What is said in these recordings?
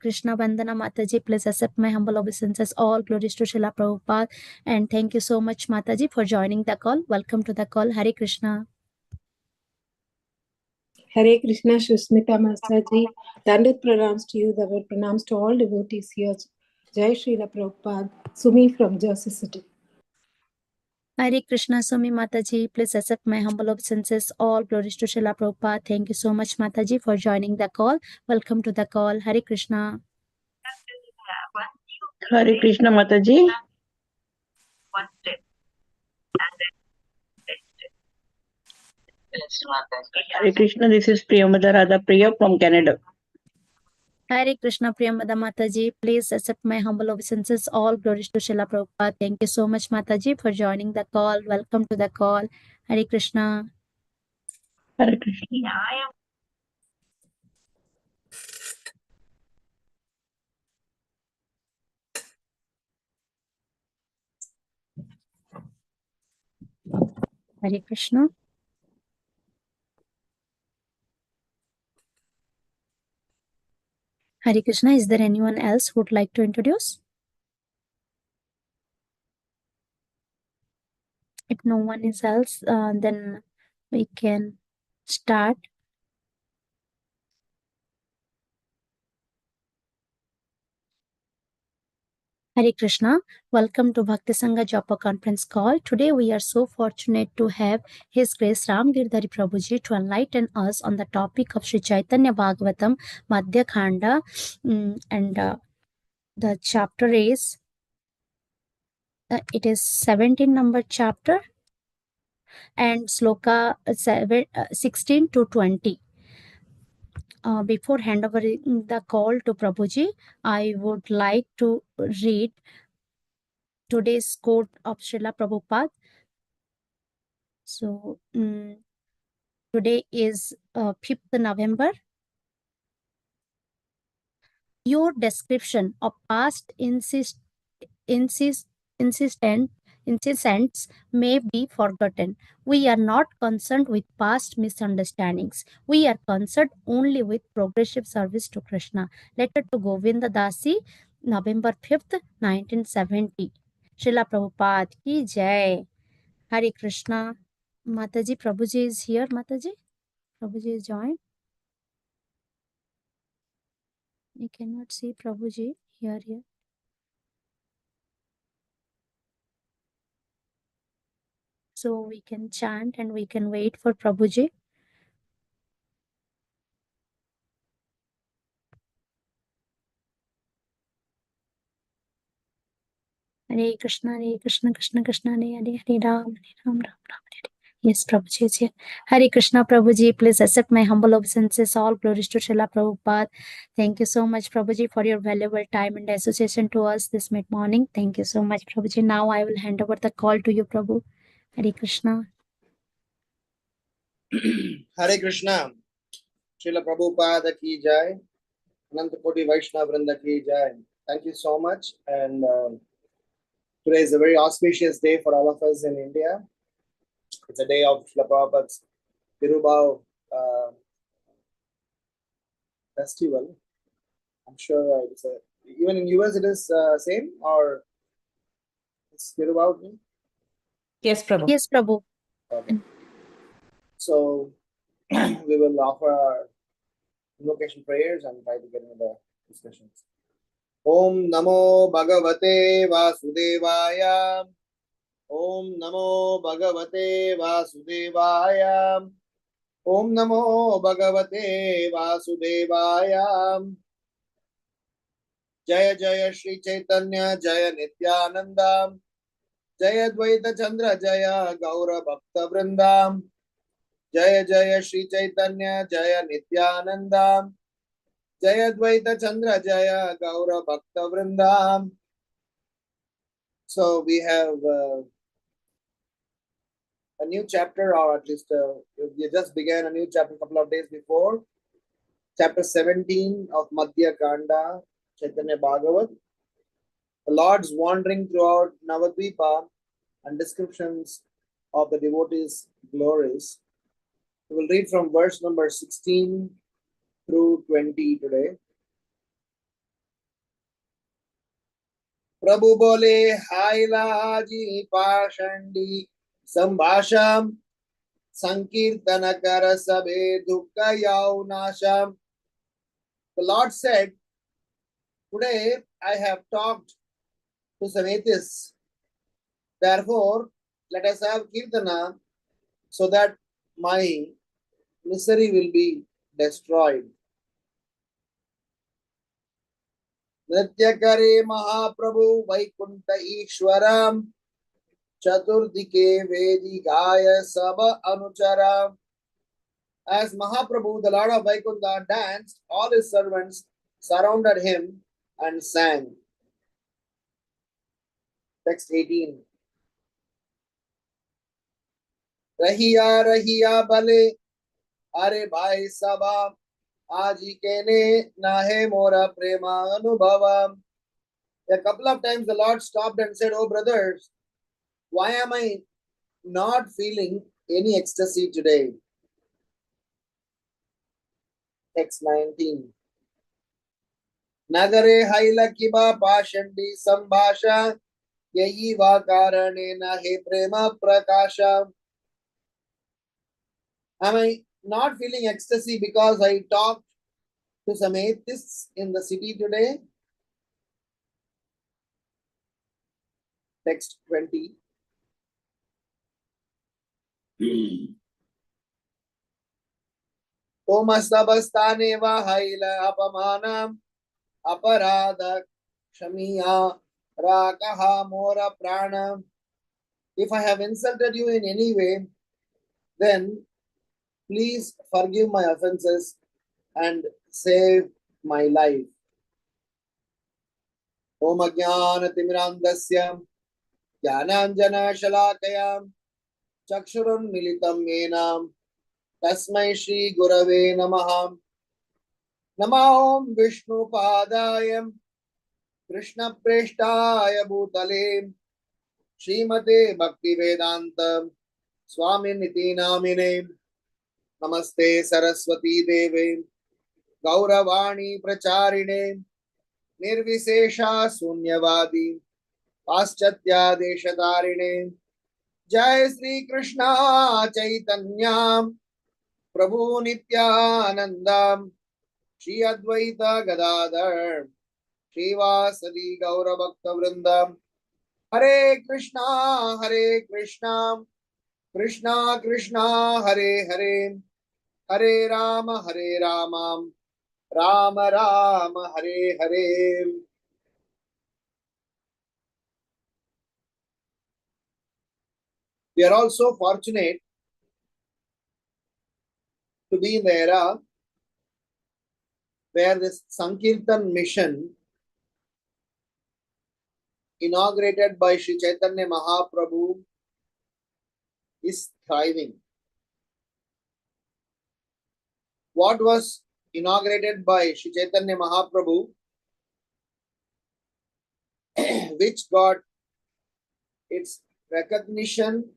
Krishna Vandana Mataji. Please accept my humble obeisances. All glories to Shila Prabhupada. And thank you so much, Mataji, for joining the call. Welcome to the call. Hare Krishna. Hare Krishna, Shushmita Mastaji. Dandit pranams to you, the word pranams to all devotees here. Jai Srila Prabhupada. Sumi from Jersey City. Hare Krishna, Sumi Mataji. Please accept my humble obeisances. All glories to Shila Prabhupada. Thank you so much, Mataji, for joining the call. Welcome to the call. Hare Krishna. Hare Krishna, Mataji. Hare Krishna, this is Priyamada Radha Priya from Canada. Hare Krishna, Priyamada Mataji. Please accept my humble obeisances. All glories to Shila Prabhupada. Thank you so much, Mataji, for joining the call. Welcome to the call. Hare Krishna. Hare Krishna. Hare Krishna. Hare Krishna. Is there anyone else who would like to introduce? If no one is else, then we can start. Hare Krishna. Welcome to Bhakti Sanga Japa conference call. Today we are so fortunate to have His Grace Ramgiridhari Prabhuji to enlighten us on the topic of Sri Chaitanya Bhagavatam Madhya Khanda, and the chapter is it is 17 number chapter and sloka 16 to 20. Before handovering the call to Prabhuji, I would like to read today's quote of Srila Prabhupada. So today is 5th November. Your description of past incessants may be forgotten. We are not concerned with past misunderstandings. We are concerned only with progressive service to Krishna. Letter to Govinda Dasi, November 5th, 1970. Srila Prabhupada ki jai. Hare Krishna. Mataji, Prabhuji is here. Mataji, Prabhuji is joined. I cannot see Prabhuji here yet. So we can chant and we can wait for Prabhuji. Hare Krishna, Krishna Krishna, Hare Hare, Hare Ram, Ram Ram, Hare. Yes, Prabhuji is here. Hare Krishna, Prabhuji. Please accept my humble obeisances. All glories to Srila Prabhupada. Thank you so much, Prabhuji, for your valuable time and association to us this mid-morning. Thank you so much, Prabhuji. Now I will hand over the call to you, Prabhu. Hare Krishna. Hare Krishna. Shila Prabhupada ki jai. Anantakoti Vaishnava Vrinda ki jai. Thank you so much. And today is a very auspicious day for all of us in India. It's a day of Shila Prabhupada's Tirubhav festival. I'm sure it's even in US it is same, or it's Tirubhav? Yes, Prabhu. Yes, Prabhu. Okay. So we will offer our invocation prayers and try to get into the discussions. Om Namo Bhagavate Vasudevaya. Om Namo Bhagavate Vasudevaya. Om Namo Bhagavate Vasudevaya. Jaya Jaya Shri Chaitanya Jaya Nityananda. Jaya Dvaita Chandra Jaya Gaura Bhakta Vrindam. Jaya Jaya Shri Chaitanya Jaya Nityananda. Jaya Dvaita Chandra Jaya Gaura Bhakta Vrindam. So we have a new chapter, or at least we just began a new chapter a couple of days before. Chapter 17 of Madhya Khanda, Chaitanya Bhagavat. The Lord's wandering throughout Navadvipa and descriptions of the devotees' glories. We will read from verse number 16 through 20 today. Prabhu bole hailaji pashandi sambhasham sankirtana kara sabe dukka yaunasham. The Lord said, today I have talked to some atheists. Therefore, let us have kirtana so that my misery will be destroyed. Nrityakare Mahaprabhu Vaikunta Ishwaram Chaturdike Vedigaya Saba Anucharam. As Mahaprabhu, the Lord of Vaikunta, danced, all his servants surrounded him and sang. Text 18. Rahiya Rahiya Bale Are Bhai Sabha Aji Kene Nahe Mora Prema Anubhava. A couple of times the Lord stopped and said, "Oh brothers, why am I not feeling any ecstasy today?" Text 19. Nagare Haila Kiba Pashandi Sambhasha Yayi Vakarane Nahe Prema Prakasha. Am I not feeling ecstasy because I talked to some atheists in the city today? Text 20. Tomastabastane Vahaila Apamanam Aparada Shamiya Rakaha Mora Prana. If I have insulted you in any way, then please forgive my offenses and save my life. Om Ajnana Timirandasya Jnananjana Shalakayam Chakshurun Militam Menam Tasmai Shri Gurave Namaha. Namah Om Vishnu Padayam Krishna Preshtaya Bhutale Srimate Bhakti Vedanta Swami Niti Namine. Namaste Saraswati Deve Gauravani Pracharine Nirvisesha Sunyavadi Paschatya Deshatarine. Jai Sri Krishna Chaitanya Prabhu Nityananda Shri Advaita Gadadhar Srivasadi Gaura Bhakta Vrindam. Hare Krishna Krishna Krishna Hare Hare Hare Rama Rama Rama Hare Hare. We are also fortunate to be in the era where this Sankirtan mission inaugurated by Sri Chaitanya Mahaprabhu is thriving. What was inaugurated by Sri Chaitanya Mahaprabhu, which got its recognition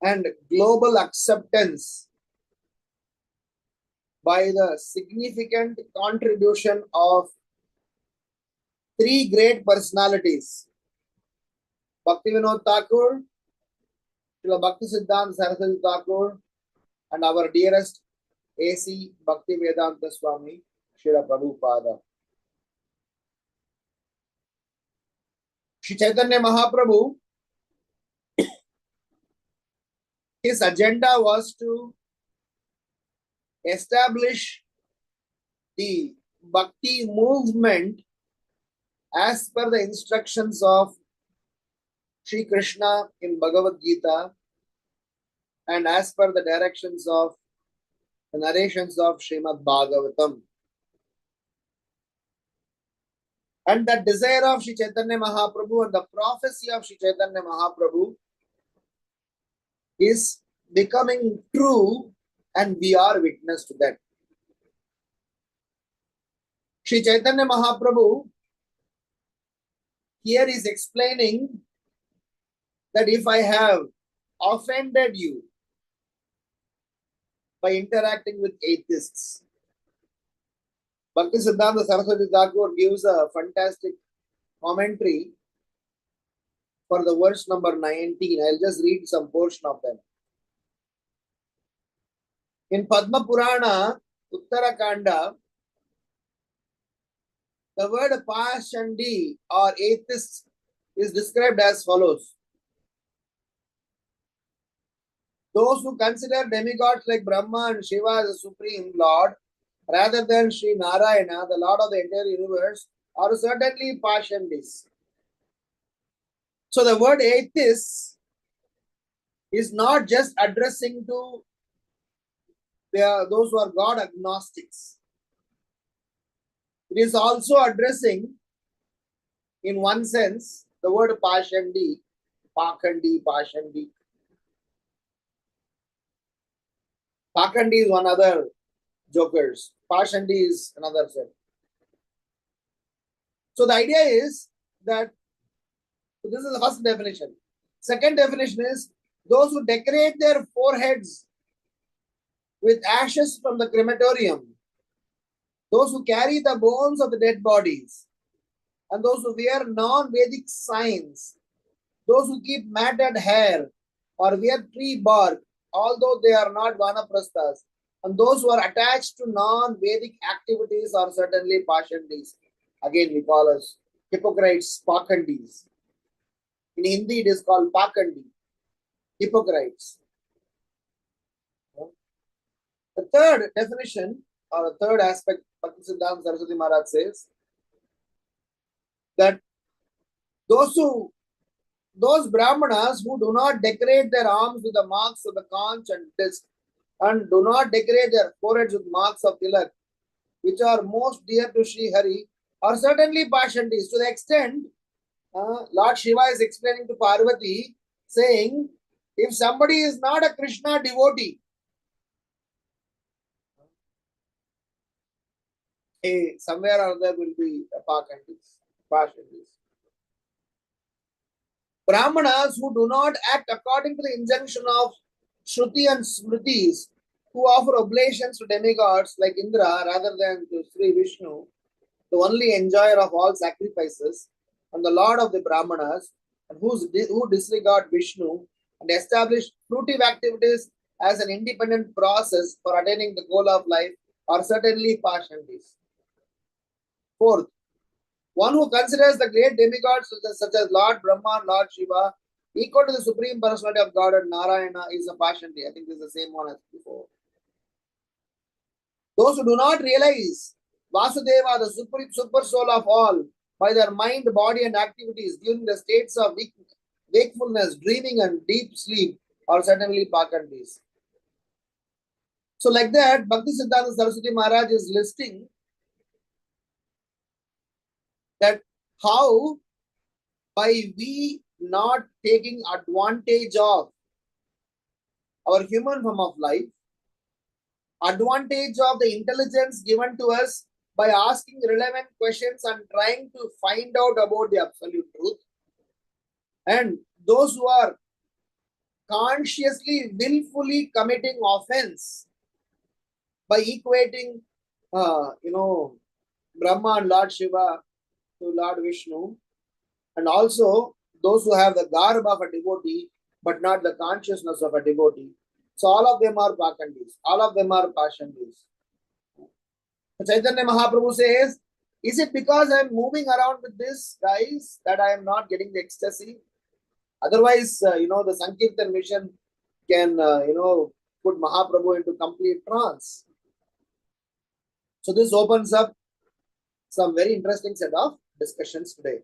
and global acceptance by the significant contribution of three great personalities: Bhaktivinoda Thakur, Srila Bhakti Siddhanta Saraswati Thakur, and our dearest A.C. Bhaktivedanta Swami, Shila Prabhupada. Sri Chaitanya Mahaprabhu, his agenda was to establish the Bhakti movement as per the instructions of Sri Krishna in Bhagavad Gita and as per the directions of the narrations of Srimad Bhagavatam. And the desire of Sri Chaitanya Mahaprabhu and the prophecy of Sri Chaitanya Mahaprabhu is becoming true, and we are witness to that. Sri Chaitanya Mahaprabhu here is explaining that if I have offended you by interacting with atheists, Bhakti Siddhanta Saraswati Thakur gives a fantastic commentary for the verse number 19. I'll just read some portion of them. In Padma Purana, Uttarakanda, the word Pashandi or atheist is described as follows. Those who consider demigods like Brahma and Shiva as the supreme lord, rather than Sri Narayana, the lord of the entire universe, are certainly Pashandis. So the word atheist is not just addressing to those who are God agnostics. It is also addressing, in one sense, the word Pashandi, Pakandi, Pashandi. Pakandi is one other jokers. Pashandi is another set. So the idea is that, so this is the first definition. Second definition is those who decorate their foreheads with ashes from the crematorium, those who carry the bones of the dead bodies, and those who wear non-vedic signs, those who keep matted hair or wear tree bark, although they are not vanaprasthas, and those who are attached to non-Vedic activities are certainly Pashandis. Again, we call us hypocrites, Pakandis. In Hindi, it is called Pakandi, hypocrites. The third definition, or the third aspect, Bhakti Siddhanta Saraswati Maharaj says that those Brahmanas who do not decorate their arms with the marks of the conch and disc, and do not decorate their foreheads with marks of tilak, which are most dear to Sri Hari, are certainly Pashandis. To the extent, Lord Shiva is explaining to Parvati, saying, if somebody is not a Krishna devotee, somewhere or other will be a Pashandis. Brahmanas who do not act according to the injunction of Shruti and Smritis, who offer oblations to demigods like Indra rather than to Sri Vishnu, the only enjoyer of all sacrifices, and the lord of the Brahmanas, and who disregard Vishnu and establish fruitive activities as an independent process for attaining the goal of life, are certainly Pashandis. Fourth, one who considers the great demigods such as Lord Brahma and Lord Shiva equal to the Supreme Personality of God and Narayana is a Pashandi. I think this is the same one as before. Those who do not realize Vasudeva, the super soul of all, by their mind, body, and activities during the states of wakefulness, dreaming, and deep sleep, are certainly Pakandis. So, like that, Bhakti Siddhanta Saraswati Maharaj is listing that how, by we not taking advantage of our human form of life, advantage of the intelligence given to us by asking relevant questions and trying to find out about the absolute truth, and those who are consciously, willfully committing offense by equating, Brahma and Lord Shiva to Lord Vishnu, and also those who have the garb of a devotee but not the consciousness of a devotee. So all of them are Pakandis, all of them are Pashandis. Chaitanya Mahaprabhu says, is it because I am moving around with this, guys, that I am not getting the ecstasy? Otherwise, the Sankirtan mission can, put Mahaprabhu into complete trance. So this opens up some very interesting set of discussions today.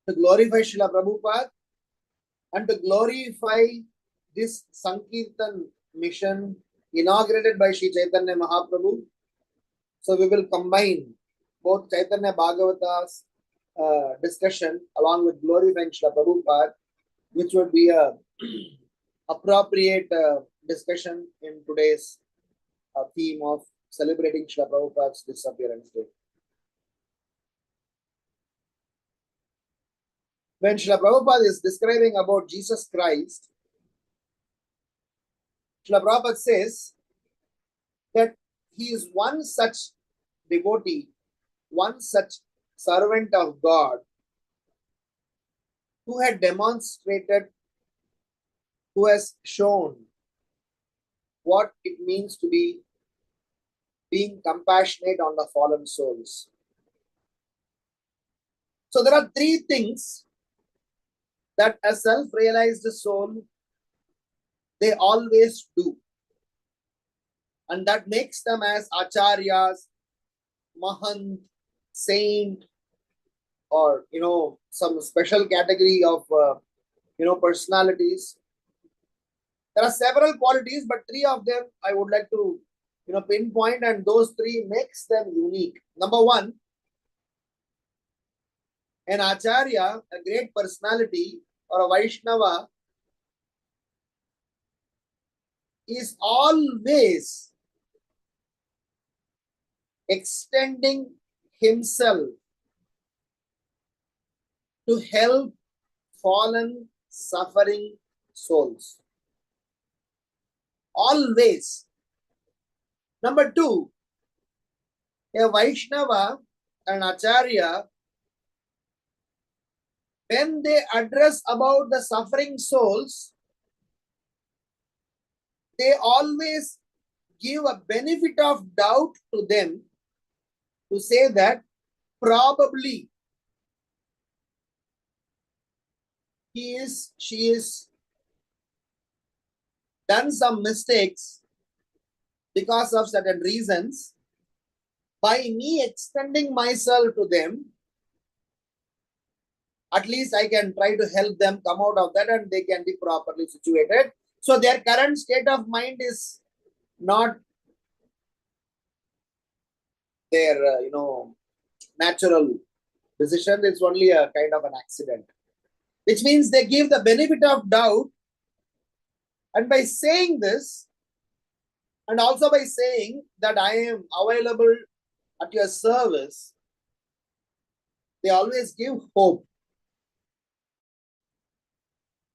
To glorify Shila Prabhupada and to glorify this Sankirtan mission inaugurated by Sri Chaitanya Mahaprabhu. So we will combine both Chaitanya Bhagavata's discussion along with glorifying Shila Prabhupada, which would be a appropriate discussion in today's theme of celebrating Shila Prabhupada's disappearance day. When Shila Prabhupada is describing about Jesus Christ, Shila Prabhupada says that he is one such devotee, one such servant of God who had demonstrated, who has shown what it means to be being compassionate on the fallen souls. So there are three things that a self-realized soul, they always do. And that makes them as acharyas, mahant, saint, or, some special category of, personalities. There are several qualities, but three of them I would like to, pinpoint, and those three makes them unique. Number one, an acharya, a great personality, or a Vaishnava, is always extending himself to help fallen, suffering souls. Always. Number two, a Vaishnava, an Acharya, when they address about the suffering souls, they always give a benefit of doubt to them to say that probably she is done some mistakes because of certain reasons. By me extending myself to them, at least I can try to help them come out of that and they can be properly situated. So their current state of mind is not their, natural decision. It's only a kind of an accident, which means they give the benefit of doubt. And by saying this, and also by saying that I am available at your service, they always give hope.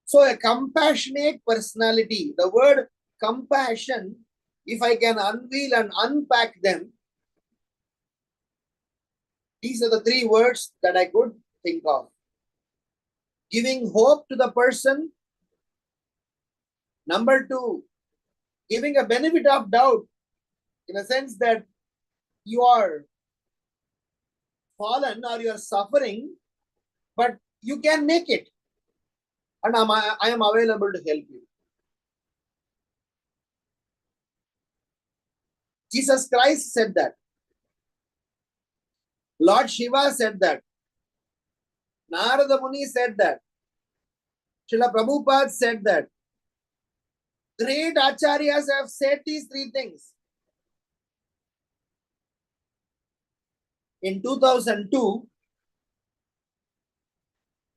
So a compassionate personality, the word compassion, if I can unveil and unpack them, these are the three words that I could think of. Giving hope to the person. Number two, giving a benefit of doubt in a sense that you are fallen or you are suffering, but you can make it. And I am available to help you. Jesus Christ said that. Lord Shiva said that. Narada Muni said that. Shila Prabhupada said that. Great acharyas have said these three things. In 2002,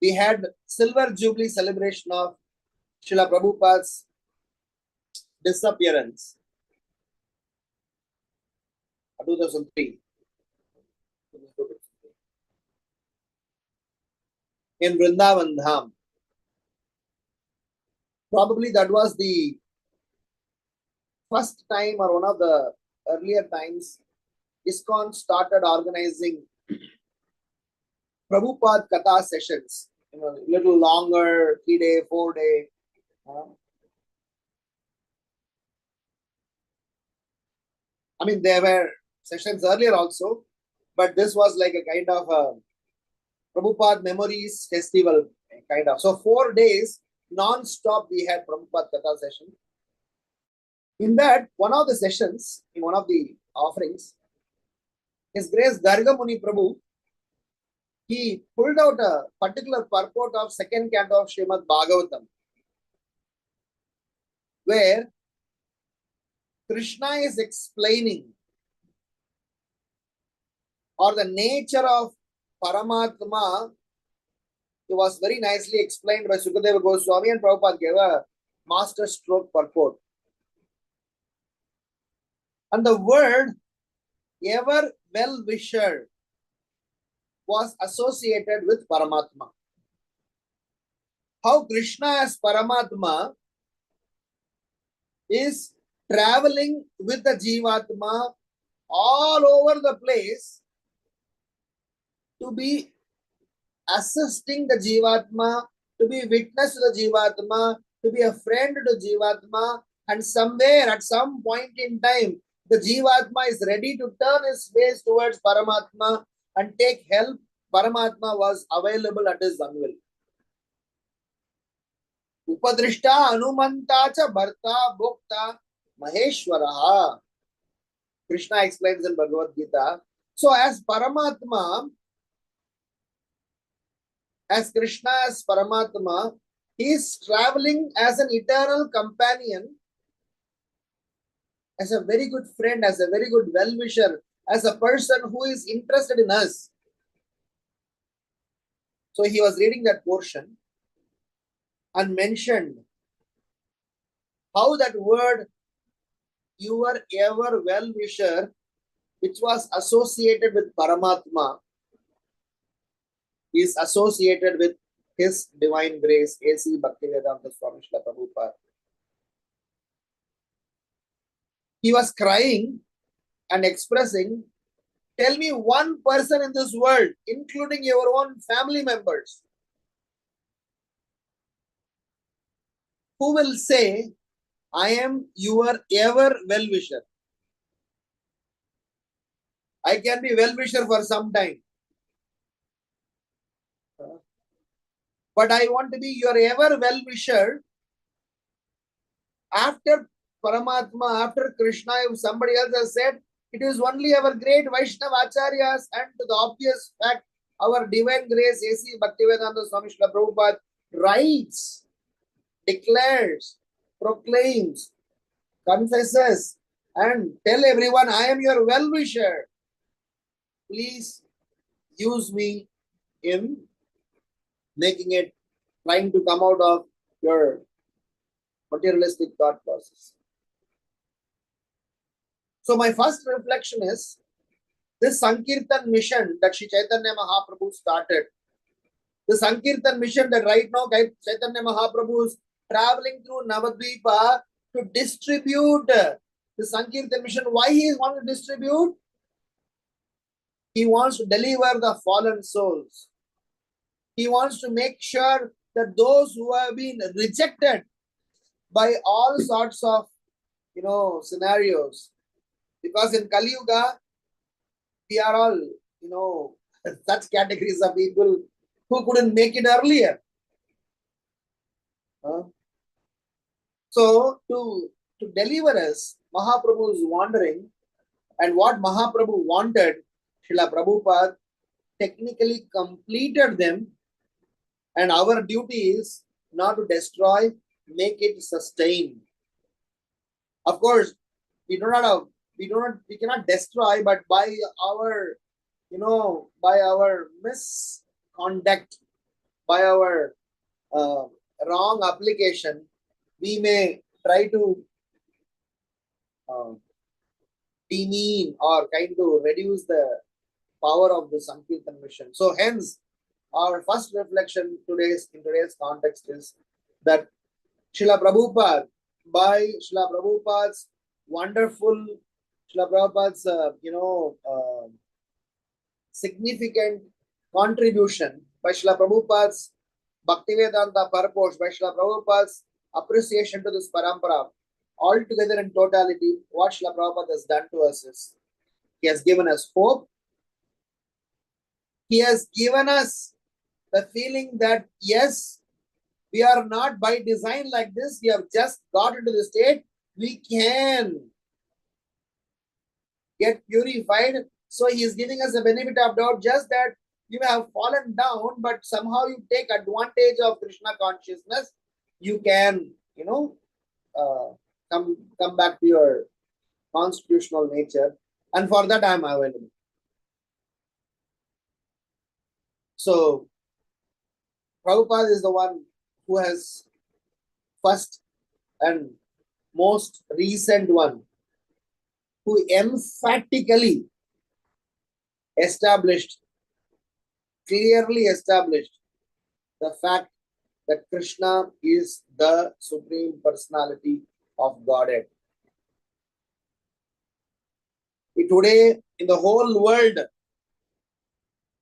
we had Silver Jubilee celebration of Shila Prabhupada's disappearance. 2003. In Vrindavan Dham. Probably that was the first time or one of the earlier times ISKCON started organizing Prabhupada Katha sessions, little longer, 3-day, 4-day. I mean, there were sessions earlier also, but this was like a kind of a Prabhupada Memories Festival, kind of. So 4 days, non-stop, we had Prabhupada Katha session. In that, one of the sessions, in one of the offerings, His Grace Garga Muni Prabhu, he pulled out a particular purport of second canto of Srimad Bhagavatam, where Krishna is explaining, or the nature of Paramatma. It was very nicely explained by Sukadeva Goswami, and Prabhupada gave a master stroke purport. And the word ever well-wisher was associated with Paramatma. How Krishna as Paramatma is traveling with the Jivatma all over the place to to be assisting the Jivatma, to be witness to the Jivatma, to be a friend to the Jivatma, and somewhere at some point in time, the Jivatma is ready to turn his face towards Paramatma and take help. Paramatma was available at his unwill. Upadrishta Anumanta cha Bharta Bhokta Maheshwaraha. Krishna explains in Bhagavad Gita. So as Paramatma, as Krishna, as Paramatma, he is traveling as an eternal companion, as a very good friend, as a very good well-wisher, as a person who is interested in us. So he was reading that portion and mentioned how that word, your ever well-wisher, which was associated with Paramatma, is associated with his divine grace, A.C. Bhaktivedanta Swami Shila Prabhupada. He was crying and expressing, tell me one person in this world, including your own family members, who will say, I am your ever well-wisher. I can be well-wisher for some time, but I want to be your ever well-wisher after Paramatma, after Krishna. If somebody else has said, it is only our great Vaishnava Acharyas, and to the obvious fact, our divine grace, A.C. Bhaktivedanta Swami Shila Prabhupada writes, declares, proclaims, confesses, and tell everyone, I am your well-wisher. Please use me in making it, trying to come out of your materialistic thought process. So my first reflection is, this Sankirtan mission that Sri Chaitanya Mahaprabhu started, the Sankirtan mission that right now Chaitanya Mahaprabhu is traveling through Navadvipa to distribute the Sankirtan mission. Why he wants to distribute? He wants to deliver the fallen souls. He wants to make sure that those who have been rejected by all sorts of, scenarios, because in Kali Yuga, we are all, such categories of people who couldn't make it earlier. So to deliver us, Mahaprabhu is wandering, and what Mahaprabhu wanted, Srila Prabhupada technically completed them, and our duty is not to destroy, make it sustain. Of course, we cannot destroy, but by our, by our misconduct, by our wrong application, we may try to demean or kind to reduce the power of the Sankirtan mission. So hence, our first reflection in today's context is that Srila Prabhupada, by Srila Prabhupada's wonderful, Srila Prabhupada's, significant contribution, by Srila Prabhupada's Bhaktivedanta purpose, by Srila Prabhupada's appreciation to this parampara, altogether in totality, what Srila Prabhupada has done to us is, he has given us hope. He has given us the feeling that, yes, we are not by design like this. We have just got into the state. We can get purified. So he is giving us the benefit of doubt, just that you have fallen down, but somehow you take advantage of Krishna consciousness. You can, come back to your constitutional nature. And for that, I am available. So Prabhupada is the one who has first and most recent one who emphatically clearly established the fact that Krishna is the Supreme Personality of Godhead. Today, in the whole world,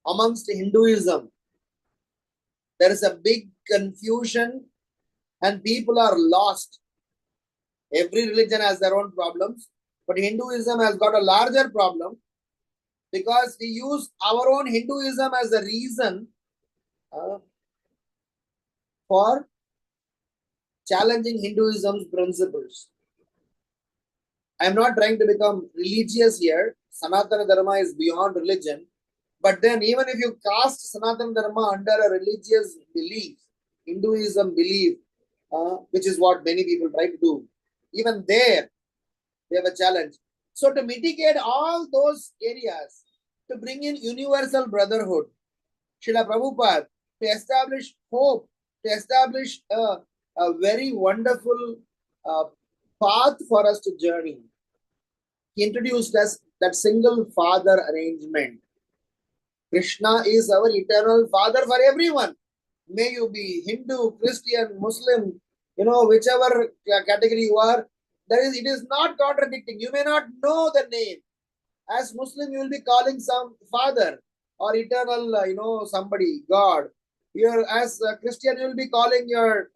amongst Hinduism. There is a big confusion and people are lost. Every religion has their own problems, but Hinduism has got a larger problem because we use our own Hinduism as a reason for challenging Hinduism's principles. I am not trying to become religious here. Sanatana Dharma is beyond religion. But then even if you cast Sanatana Dharma under a religious belief, Hinduism belief, which is what many people try to do, even there, they have a challenge. So to mitigate all those areas, to bring in universal brotherhood, Shila Prabhupada, to establish hope, to establish a very wonderful path for us to journey. He introduced us that single father arrangement. Krishna is our eternal father for everyone. May you be Hindu, Christian, Muslim, whichever category you are, it is not contradicting. You may not know the name. As Muslim, you will be calling some father or eternal, somebody, God. As a Christian, you will be calling your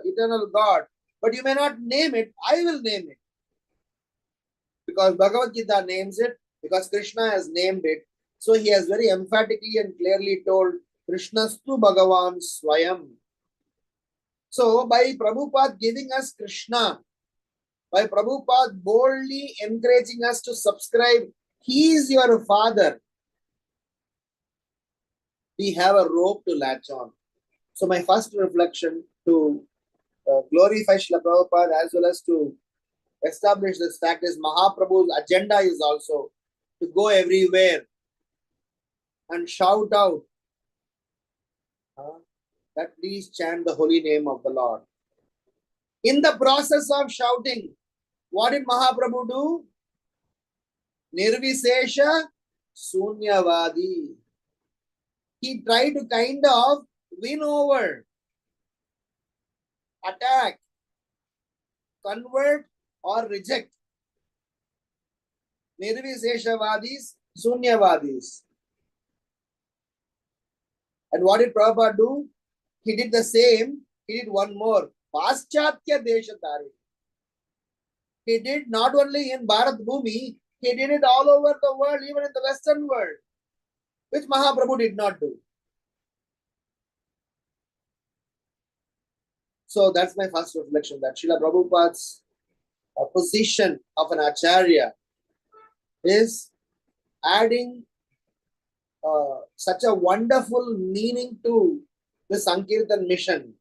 eternal God. But you may not name it. I will name it. Because Bhagavata names it, because Krishna has named it. So he has very emphatically and clearly told, Krishnastu Bhagavan Swayam. So by Prabhupada giving us Krishna, by Prabhupada boldly encouraging us to subscribe, he is your father, we have a rope to latch on. So my first reflection to glorify Shila Prabhupada as well as to establish this fact is Mahaprabhu's agenda is also to go everywhere and shout out that please chant the holy name of the Lord. In the process of shouting, what did Mahaprabhu do? Nirvisesha Sunyavadi. He tried to kind of win over, attack, convert or reject. Nirviseshavadis, Sunyavadis. And what did Prabhupada do? He did the same. He did one more. Paschatya Deshatari. He did not only in Bharat Bhumi, he did it all over the world, even in the Western world, which Mahaprabhu did not do. So that's my first reflection, that Srila Prabhupada's position of an acharya is adding such a wonderful meaning to the Sankirtan mission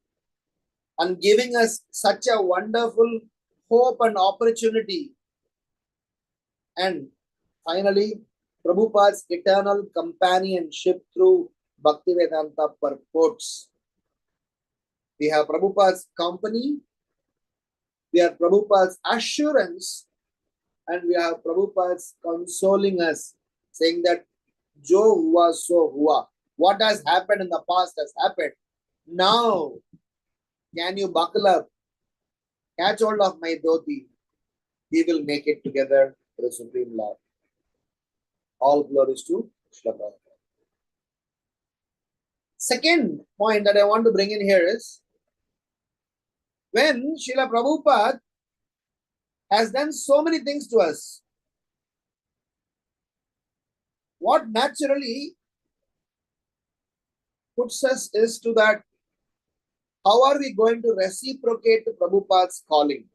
and giving us such a wonderful hope and opportunity. And finally, Prabhupada's eternal companionship through Bhaktivedanta purports. We have Prabhupada's company, we have Prabhupada's assurance, and we have Prabhupada's consoling us, saying that Jo hua so hua. What has happened in the past has happened. Now, can you buckle up, catch hold of my dhoti? We will make it together to the Supreme Lord. All glories to Shila Prabhupada. Second point that I want to bring in here is, when Srila Prabhupada has done so many things to us, what naturally puts us is to that, how are we going to reciprocate to Prabhupada's calling?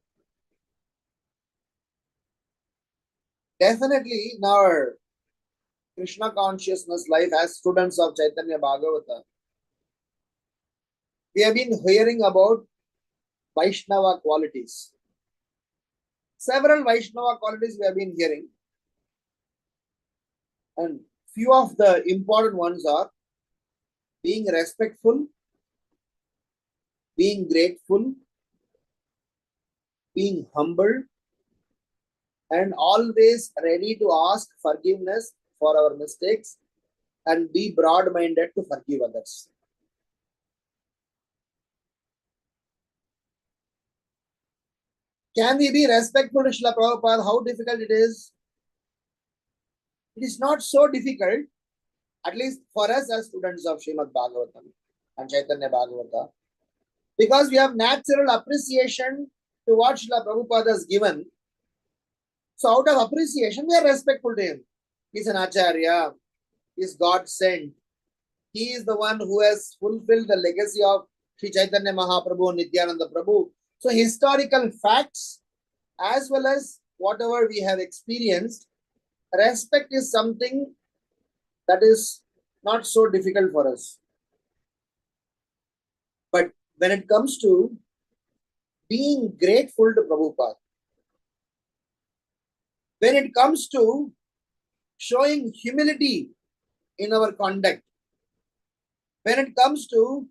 Definitely in our Krishna consciousness life as students of Chaitanya Bhagavata, we have been hearing about Vaishnava qualities. Several Vaishnava qualities we have been hearing. And few of the important ones are being respectful, being grateful, being humble, and always ready to ask forgiveness for our mistakes and be broad-minded to forgive others. Can we be respectful to Srila Prabhupada? How difficult it is? It is not so difficult At least for us as students of Srimad Bhagavatam and Chaitanya Bhagavata, because we have natural appreciation to what Srila Prabhupada has given. So out of appreciation, we are respectful to him. He is an acharya. He is God sent. He is the one who has fulfilled the legacy of Sri Chaitanya Mahaprabhu, Nityananda Prabhu. So historical facts as well as whatever we have experienced, respect is something that is not so difficult for us. But when it comes to being grateful to Prabhupada, when it comes to showing humility in our conduct, when it comes to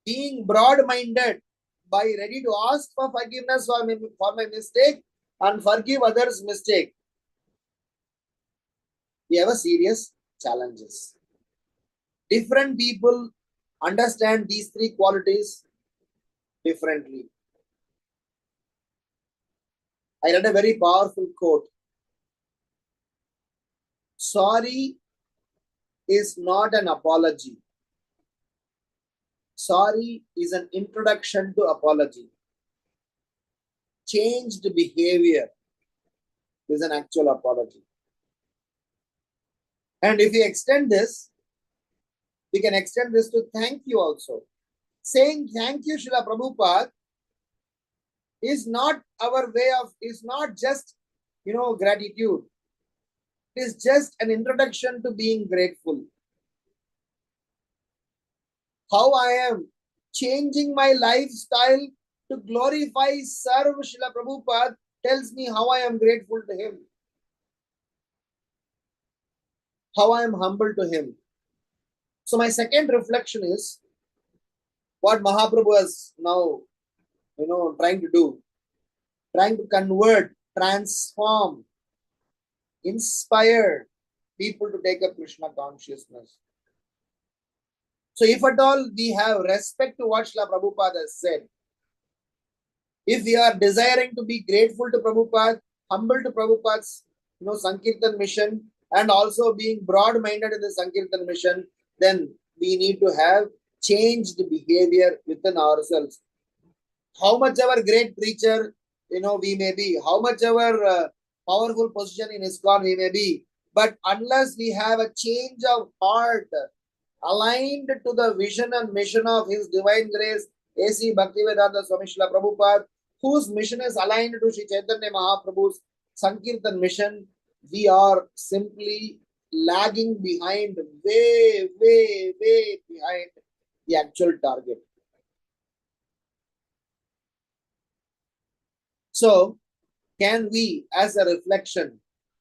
being broad-minded, by ready to ask for forgiveness for my mistake and forgive others' mistake, we have a serious challenges. Different people understand these three qualities differently. I read a very powerful quote. Sorry is not an apology. Sorry is an introduction to apology. Changed behavior is an actual apology. And if we extend this, we can extend this to thank you also. Saying thank you, Shila Prabhupada, is not our way of, is not just, gratitude. It is just an introduction to being grateful. How I am changing my lifestyle to glorify, serve Shila Prabhupada tells me how I am grateful to him. How I am humble to him. So my second reflection is what Mahaprabhu is now, trying to do. Trying to convert, transform, inspire people to take up Krishna consciousness. So if at all we have respect to what Srila Prabhupada has said, if we are desiring to be grateful to Prabhupada, humble to Prabhupada's Sankirtan mission, and also being broad-minded in the Sankirtan mission, then we need to have changed behavior within ourselves. How much our great preacher, we may be, how much our powerful position in ISKCON we may be, but unless we have a change of heart aligned to the vision and mission of His Divine Grace, A.C. Bhaktivedanta Swami Shila Prabhupada, whose mission is aligned to Sri Chaitanya Mahaprabhu's Sankirtan mission, we are simply lagging behind, way behind the actual target. So, can we, as a reflection,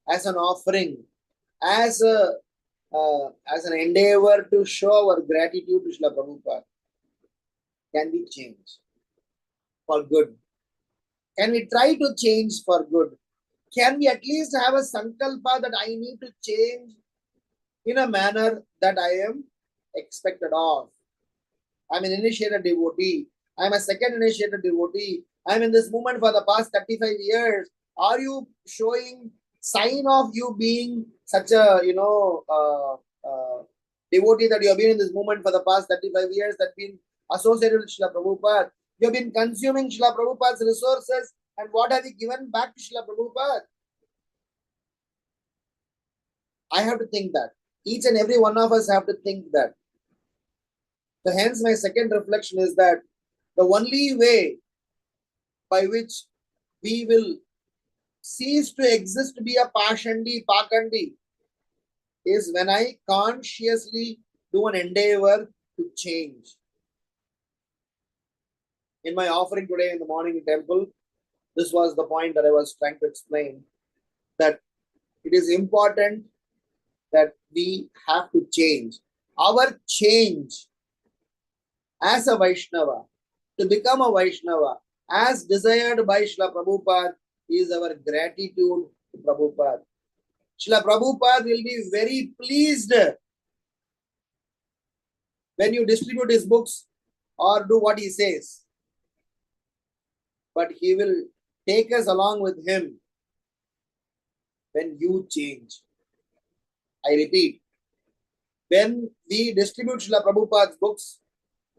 as an offering, as an endeavor to show our gratitude to Srila Prabhupada, can we change for good? Can we try to change for good? Can we at least have a sankalpa that I need to change in a manner that I am expected of? I'm an initiated devotee. I'm a second initiated devotee. I'm in this movement for the past 35 years. Are you showing sign of you being such a, devotee that you have been in this movement for the past 35 years, that been associated with Srila Prabhupada? You have been consuming Srila Prabhupada's resources, and what have you given back to Srila Prabhupada? I have to think that. Each and every one of us have to think that. So hence my second reflection is that the only way by which we will cease to exist to be a pakandi, is when I consciously do an endeavor to change. In my offering today in the morning in temple, this was the point that I was trying to explain, that it is important that we have to change. Our change as a Vaishnava, to become a Vaishnava, as desired by Srila Prabhupada, is our gratitude to Prabhupada. Srila Prabhupada will be very pleased when you distribute his books or do what he says. But he will take us along with him when you change. I repeat, When we distribute Srila Prabhupada's books,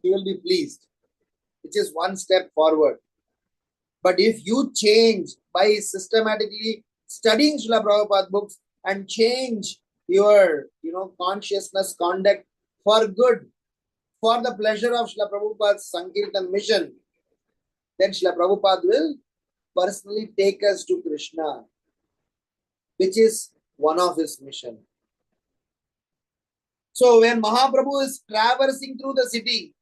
he will be pleased, which is one step forward. But if you change by systematically studying Srila Prabhupada's books and change your consciousness, conduct for good, for the pleasure of Srila Prabhupada's Sankirtan mission, then Srila Prabhupada will personally take us to Krishna, which is one of his mission. So when Mahaprabhu is traversing through the city,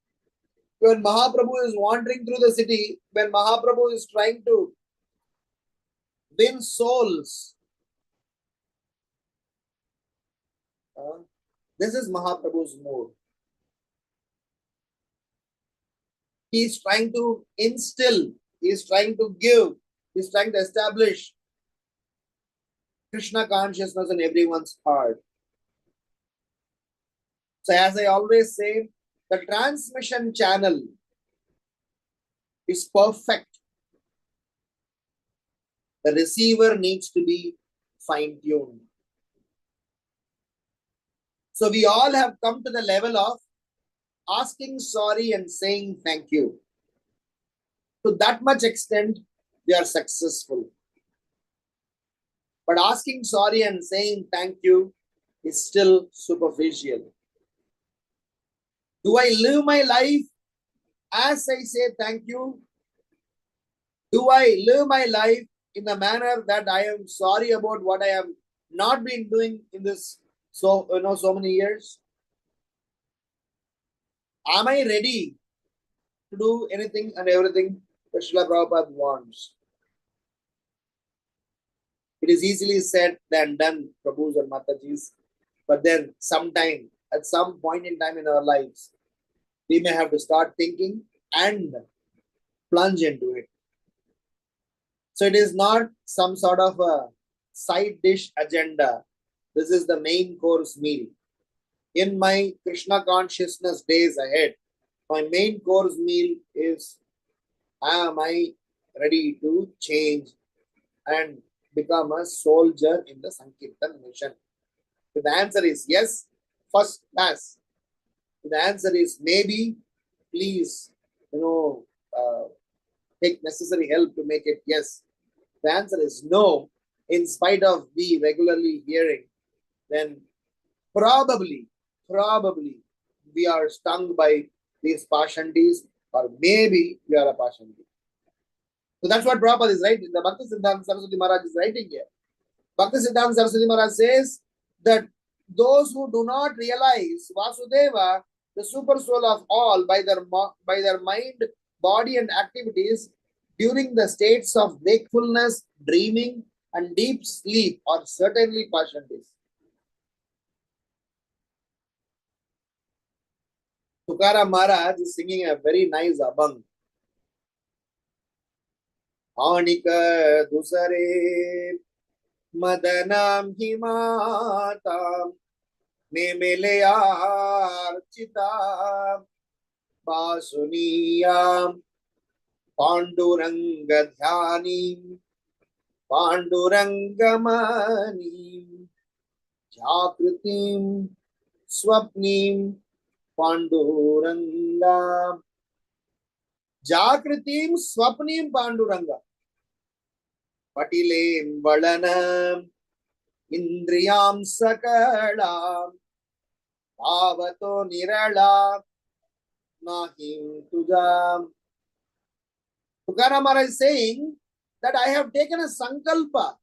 when Mahaprabhu is wandering through the city, when Mahaprabhu is trying to win souls, this is Mahaprabhu's mood. He is trying to instill, he is trying to give, he is trying to establish Krishna consciousness in everyone's heart. So as I always say, the transmission channel is perfect. The receiver needs to be fine-tuned. So we all have come to the level of asking sorry and saying thank you. To that much extent, we are successful. But asking sorry and saying thank you is still superficial. Do I live my life as I say thank you? Do I live my life in the manner that I am sorry about what I have not been doing in this so many years? Am I ready to do anything and everything that Shila Prabhupada wants? It is easily said than done, Prabhus and Matajis. But then sometime, at some point in time in our lives, we may have to start thinking and plunge into it. So it is not some sort of a side dish agenda. This is the main course meal. In my Krishna consciousness days ahead, my main course meal is, am I ready to change and become a soldier in the Sankirtan mission? If the answer is yes, first class. If the answer is maybe, please, take necessary help to make it yes. The answer is no, in spite of me regularly hearing, then probably we are stung by these pashandis, or maybe we are a pashandi. So that's what Prabhupada is writing. The Bhakti Siddhanta Saraswati Maharaj is writing here. Bhakti Siddhanta Saraswati Maharaj says that those who do not realize Vasudeva, the super soul of all, by their mind, body and activities during the states of wakefulness, dreaming and deep sleep are certainly pashandis. Tukaram Maharaj is singing a very nice abang. Anika dusare madanam himatam Memeleyarchita Basuniyam Pandurangadhyanim Pandurangamanim Jakritim Swapnim Panduranga Jakritim Swapnim Panduranga Patilim Valanam Indriyam Sakalam Bhavato Nirala Nahim Tujam. Tukaram Maharaj is saying that I have taken a sankalpa,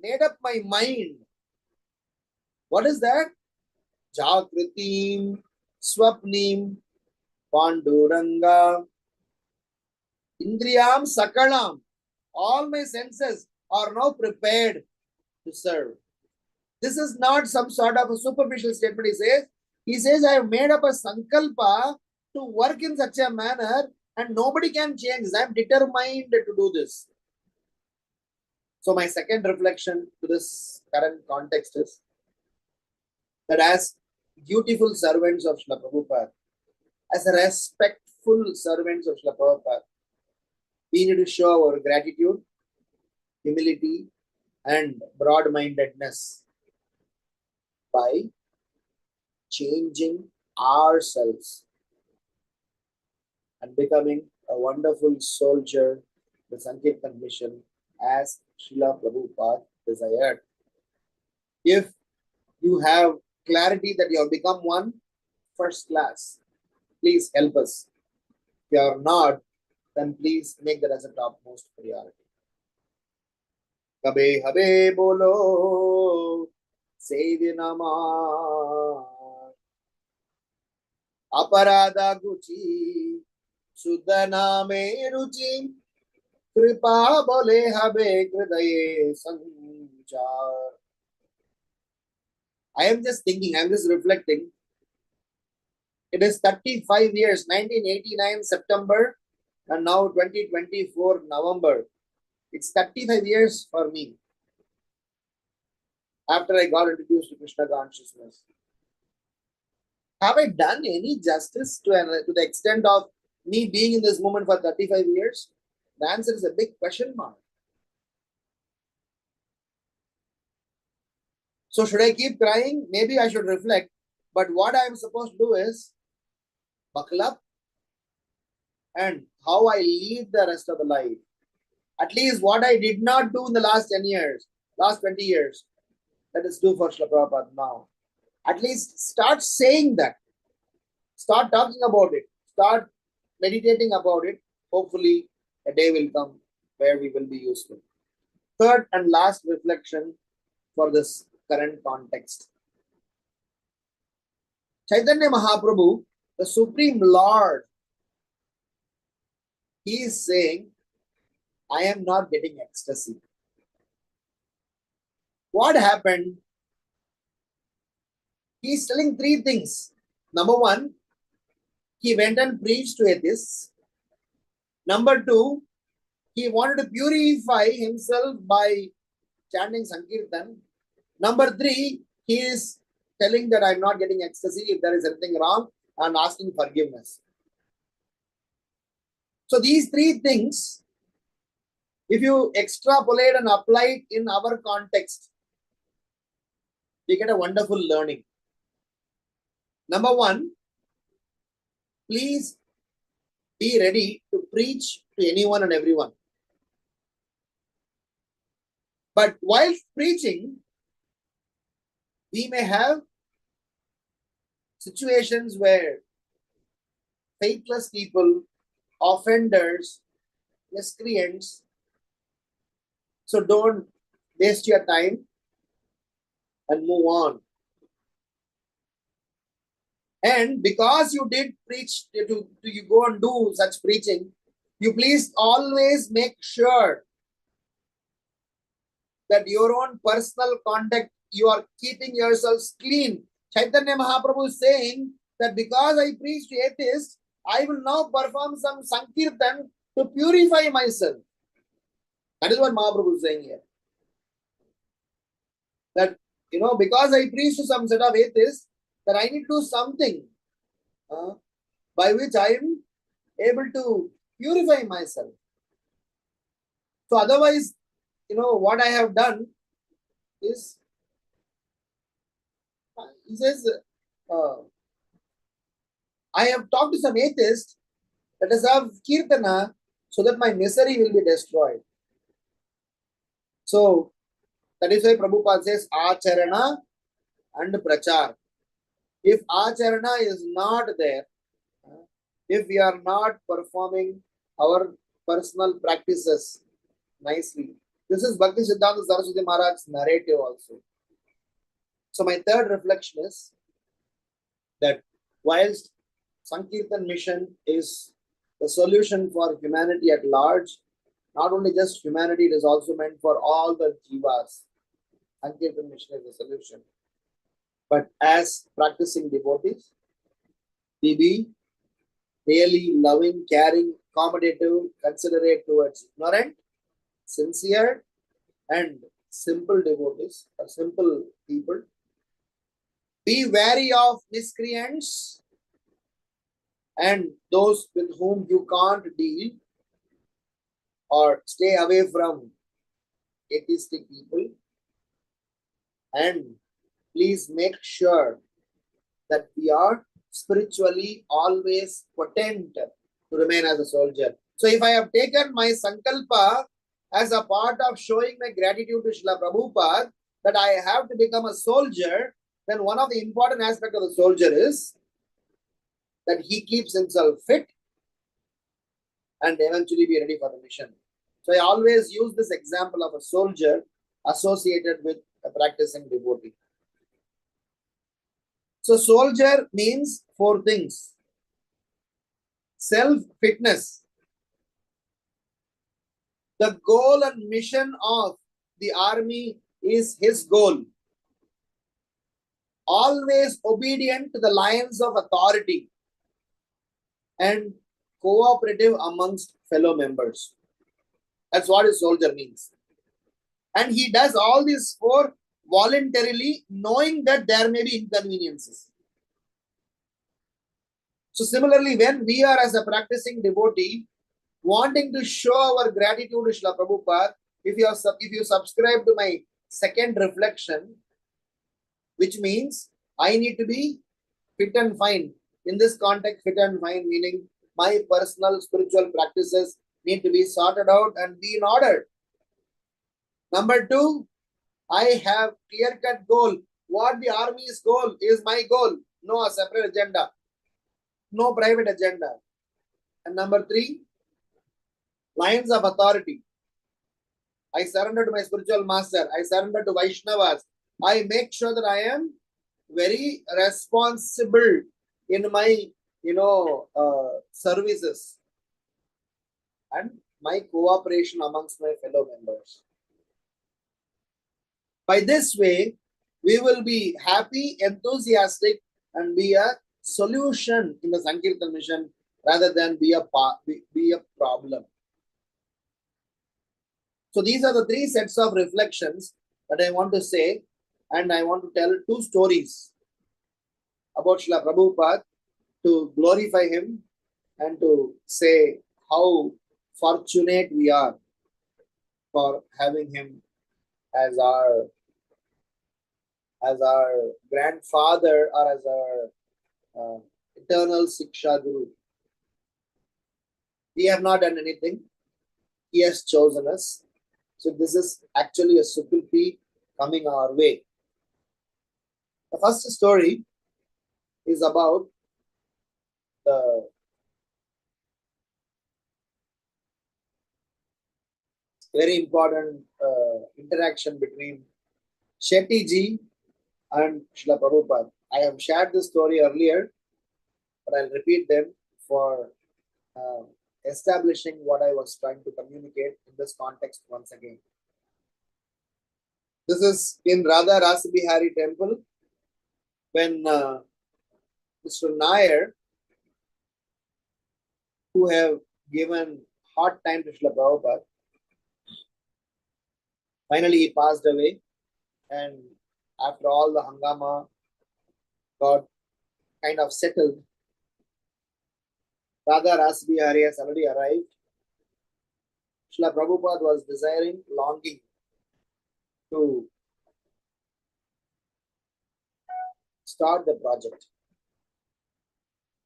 made up my mind. What is that? Jakritim Swapnim Panduranga Indriyam Sakalam. All my senses are now prepared to serve. This is not some sort of a superficial statement. He says, I have made up a sankalpa to work in such a manner and nobody can change. I am determined to do this. So my second reflection to this current context is that as dutiful servants of Shila Prabhupada, as respectful servants of Shila Prabhupada, we need to show our gratitude, humility, and broad-mindedness by changing ourselves and becoming a wonderful soldier, the Sankirtan mission, as Shila Prabhupada desired. If you have clarity that you have become one, first class, please help us. If you are not, then please make that as a topmost priority. Kabe habe bolo, Seydinama, Aparada guchi, Sudhaname ruchi, Kripa bole habe kridaye sanchar. I am just thinking, I am just reflecting. It is 35 years, 1989 September, and now 2024 November. It's 35 years for me after I got introduced to Krishna consciousness. Have I done any justice to the extent of me being in this moment for 35 years? The answer is a big question mark. So should I keep crying? Maybe I should reflect. But what I am supposed to do is buckle up and how I lead the rest of the life. At least what I did not do in the last 10 years, last 20 years, let us do for Srila Prabhupada now. At least start saying that. Start talking about it. Start meditating about it. Hopefully, a day will come where we will be useful. Third and last reflection for this current context. Chaitanya Mahaprabhu, the Supreme Lord, he is saying, I am not getting ecstasy. What happened? He is telling three things. Number one, he went and preached to atheists. Number two, he wanted to purify himself by chanting Sankirtan. Number three, he is telling that I'm not getting ecstasy. If there is anything wrong, I'm asking forgiveness. So these three things, if you extrapolate and apply it in our context, we get a wonderful learning. Number one, please be ready to preach to anyone and everyone. But while preaching, we may have situations where faithless people, offenders, miscreants, so don't waste your time and move on. And because you did preach, you go and do such preaching, you please always make sure that your own personal conduct, you are keeping yourselves clean. Chaitanya Mahaprabhu is saying that because I preach to atheists, I will now perform some Sankirtan to purify myself. That is what Mahaprabhu is saying here. That, because I preach to some set of atheists, that I need to do something by which I am able to purify myself. So otherwise, what I have done is, he says, I have talked to some atheists, let us have Kirtana so that my misery will be destroyed. So that is why Prabhupada says Acharana and Prachar. If Acharana is not there, if we are not performing our personal practices nicely, this is Bhakti Siddhanta Saraswati Maharaj's narrative also. So my third reflection is that whilst Sankirtan mission is the solution for humanity at large, not only just humanity, it is also meant for all the jivas. Sankirtan mission is the solution. But as practicing devotees, we be really loving, caring, accommodative, considerate towards ignorant, sincere, and simple devotees or simple people. Be wary of miscreants and those with whom you can't deal, or stay away from atheistic people. And please make sure that we are spiritually always potent to remain as a soldier. So if I have taken my sankalpa as a part of showing my gratitude to Shila Prabhupada, that I have to become a soldier, then one of the important aspects of the soldier is that he keeps himself fit and eventually be ready for the mission. So I always use this example of a soldier associated with a practicing devotee. So soldier means 4 things. Self-fitness. The goal and mission of the army is his goal. Always obedient to the lines of authority and cooperative amongst fellow members. That's what a soldier means. And he does all these 4 voluntarily, knowing that there may be inconveniences. So similarly, when we are as a practicing devotee, wanting to show our gratitude to Srila Prabhupada, if you subscribe to my second reflection, which means I need to be fit and fine. In this context, fit and fine meaning my personal spiritual practices need to be sorted out and be in order. Number 2, I have clear-cut goal. What the army's goal is my goal. No a separate agenda. No private agenda. And number 3, lines of authority. I surrender to my spiritual master. I surrender to Vaishnavas. I make sure that I am very responsible in my, services and my cooperation amongst my fellow members. By this way, we will be happy, enthusiastic, and be a solution in the Sankirtan mission rather than be a problem. So these are the 3 sets of reflections that I want to say, and I want to tell 2 stories about Srila Prabhupada to glorify him and to say how fortunate we are for having him as our grandfather or as our eternal Siksha Guru. We have not done anything. He has chosen us. So this is actually a Sukriti coming our way. The first story is about the very important interaction between Shetty ji and Shila Prabhupada. I have shared this story earlier, but I'll repeat them for establishing what I was trying to communicate in this context once again. This is in Radha Rasabihari temple when Mr. Nair, who have given hard time to Shila Prabhupada, finally he passed away, and after all the hangama got kind of settled, Radha Rasabihari has already arrived. Shila Prabhupada was longing to start the project.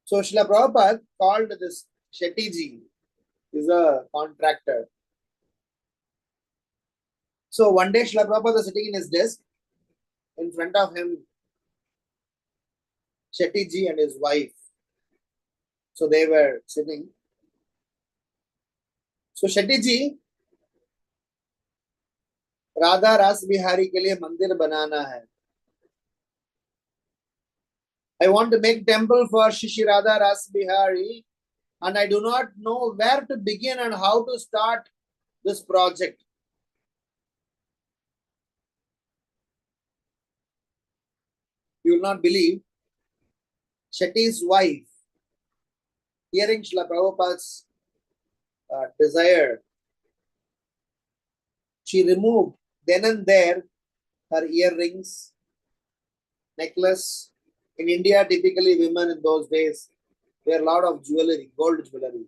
So Shila Prabhupada called this Shetty ji, is a contractor. So one day Shila Prabhupada was sitting in his desk. In front of him, Shetty ji and his wife. So they were sitting. So Shetty ji, Radha Rasabihari के लिए मंदिर बनाना है. I want to make temple for Shri Radha Rasabihari, and I do not know where to begin and how to start this project. You will not believe, Shetty's wife, hearing Srila Prabhupada's desire, she removed then and there her earrings, necklace. In India, typically women in those days wear a lot of jewelry, gold jewelry.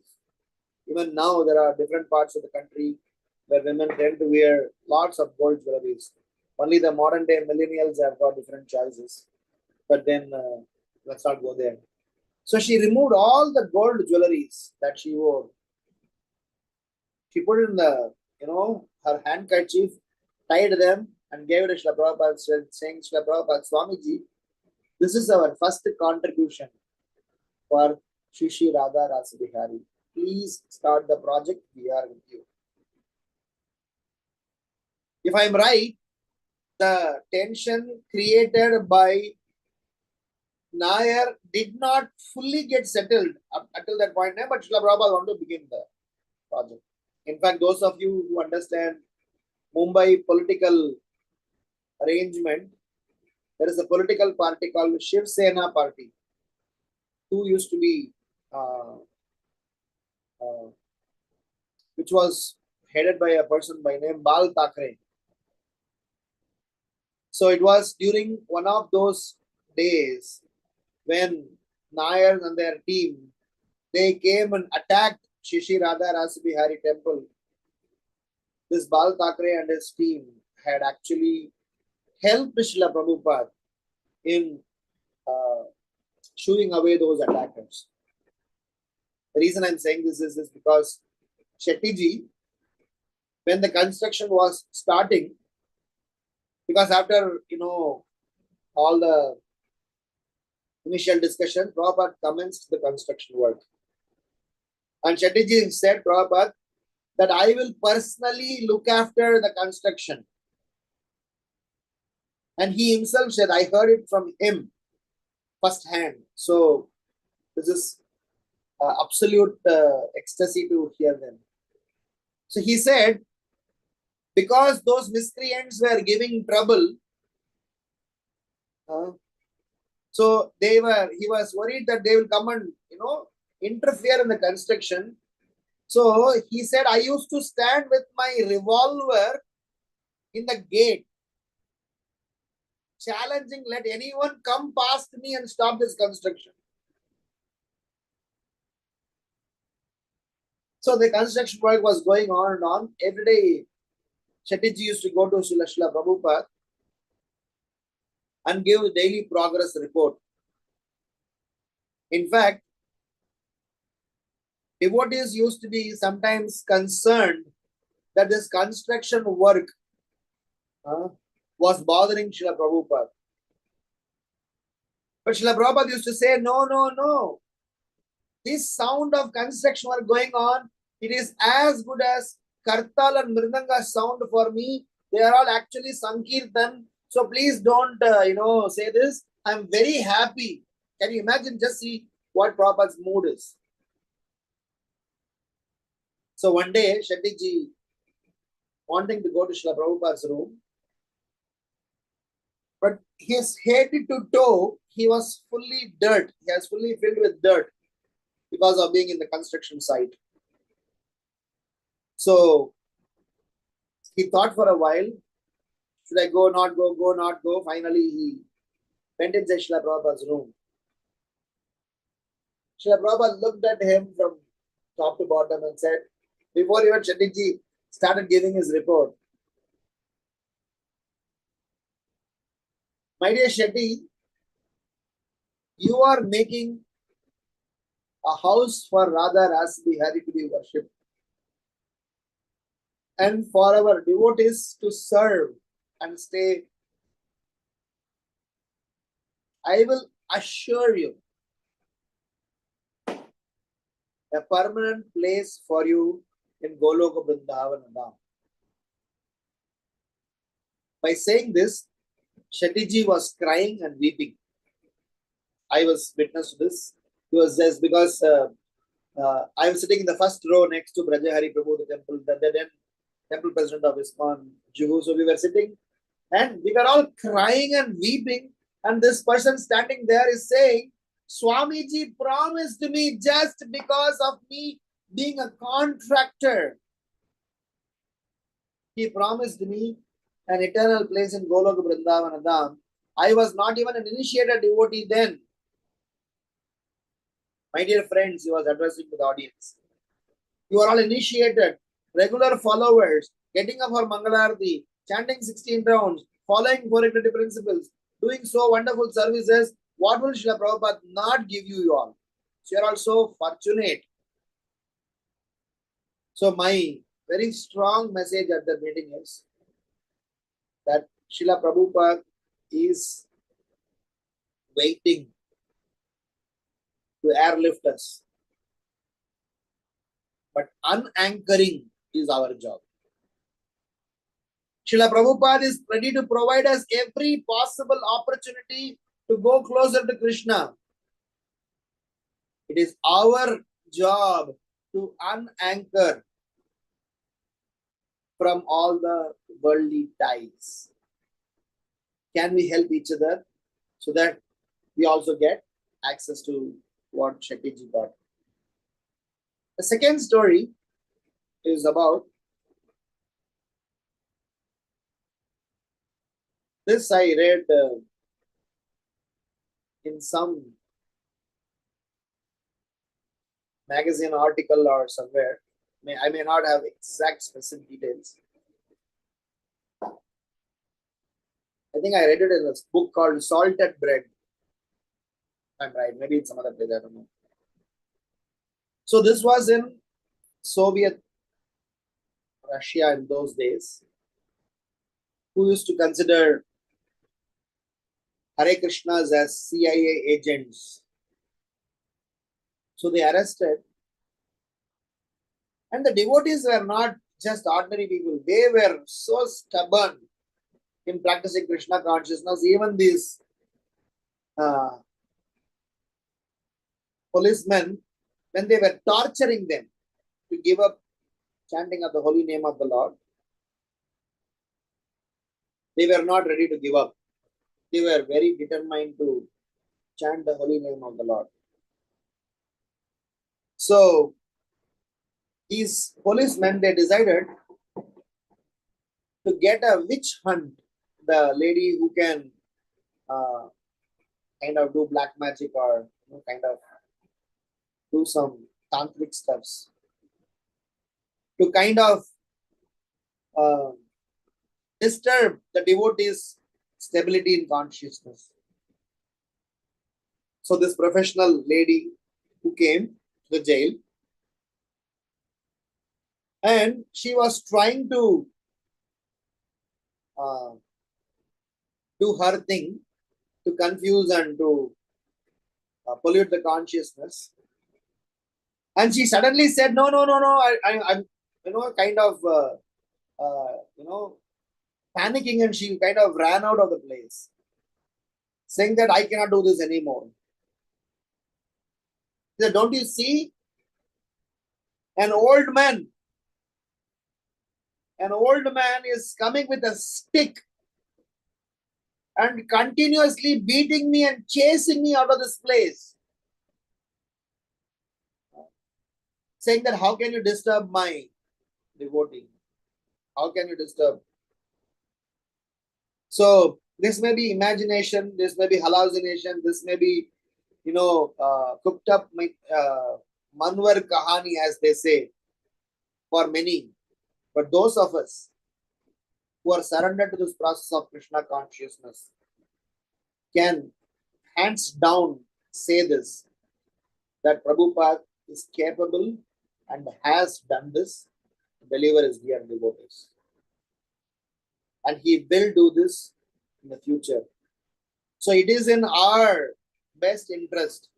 Even now, there are different parts of the country where women tend to wear lots of gold jewelry. Only the modern day millennials have got different choices. But then let's not go there. So she removed all the gold jewelries that she wore. She put it in the, her handkerchief, tied them, and gave it to Srila Prabhupada, saying, Srila Prabhupada, Swamiji, this is our first contribution for Shri Shri Radha Rasabihari. Please start the project. We are with you. If I am right, the tension created by Nair did not fully get settled up until that point, but Srila Prabhupada wanted to begin the project. In fact, those of you who understand Mumbai political arrangement, there is a political party called Shiv Sena Party, who used to be, which was headed by a person by name Bal Thackeray. So it was during one of those days when Nair and their team, they came and attacked Shri Shri Radha Rasabihari temple. This Bal Thackeray and his team had actually helped Shila Prabhupada in shooing away those attackers. The reason I'm saying this is because Shetty, when the construction was starting, because after, all the initial discussion, Prabhupada commenced the construction work. And Shetty said, Prabhupada, that I will personally look after the construction. And he himself said, I heard it from him firsthand. So this is absolute ecstasy to hear them. So he said, because those miscreants were giving trouble, so he was worried that they will come and, interfere in the construction. So he said, I used to stand with my revolver in the gate, challenging, let anyone come past me and stop this construction. So the construction work was going on and on. Every day, Shetty used to go to Shila Prabhupada and give daily progress report. In fact, devotees used to be sometimes concerned that this construction work was bothering Shila Prabhupada. But Shila Prabhupada used to say, no. This sound of construction work going on, it is as good as Kartal and Mridanga sound for me. They are all actually Sankirtan. So please don't, say this. I'm very happy. Can you imagine? Just see what Prabhupada's mood is. So one day, Shetty wanting to go to Shila Prabhupada's room, but his head to toe, he was fully dirt. He was fully filled with dirt because of being in the construction site. So he thought for a while, should I go, not go, go, not go? Finally, he went inside Shila Prabhupada's room. Shila Prabhupada looked at him from top to bottom and said, before even Shetty started giving his report, my dear Shetty, you are making a house for Radha Rasabihari to be worshipped, and for our devotees to serve and stay. I will assure you a permanent place for you in Goloka Vrindavanadam. By saying this, Shetty was crying and weeping. I was witness to this. He was just because I was sitting in the first row next to Brajahari Prabhu, the then temple president of ISKCON, Juhu. So we were sitting and we were all crying and weeping. And this person standing there is saying, Swamiji promised me just because of me being a contractor. He promised me an eternal place in Goloka Vrindavanadam. I was not even an initiated devotee then. My dear friends, he was addressing to the audience. You are all initiated, regular followers, getting up for Mangalarti, chanting 16 rounds, following 480 principles, doing so wonderful services. what will Srila Prabhupada not give you all? So you are also fortunate. So my very strong message at the meeting is that Srila Prabhupada is waiting to airlift us. But unanchoring is our job. Srila Prabhupada is ready to provide us every possible opportunity to go closer to Krishna. It is our job to unanchor from all the worldly ties. Can we help each other so that we also get access to what Shakti got? The second story is about this. I read in some magazine article or somewhere. I may not have exact specific details. I think I read it in a book called Salted Bread. I'm right. Maybe it's some other place. I don't know. So this was in Soviet Russia in those days, who used to consider Hare Krishnas as CIA agents. So they arrested. And the devotees were not just ordinary people. They were so stubborn in practicing Krishna consciousness. Even these policemen, when they were torturing them to give up chanting of the holy name of the Lord, they were not ready to give up. They were very determined to chant the holy name of the Lord. So these policemen, they decided to get a witch hunt, the lady who can kind of do black magic or kind of do some tantric stuffs, to kind of disturb the devotee's stability in consciousness. So this professional lady who came to the jail, and she was trying to do her thing to confuse and to pollute the consciousness. And she suddenly said, no, I'm kind of panicking, and she kind of ran out of the place, saying that I cannot do this anymore. He said, don't you see? An old man is coming with a stick and continuously beating me and chasing me out of this place, saying that how can you disturb my devotee? How can you disturb? So this may be imagination, this may be hallucination, this may be, cooked up manvar kahani, as they say, for many. But those of us who are surrendered to this process of Krishna consciousness can hands down say this, that Prabhupada is capable and has done this to deliver his dear devotees. And he will do this in the future. So it is in our best interest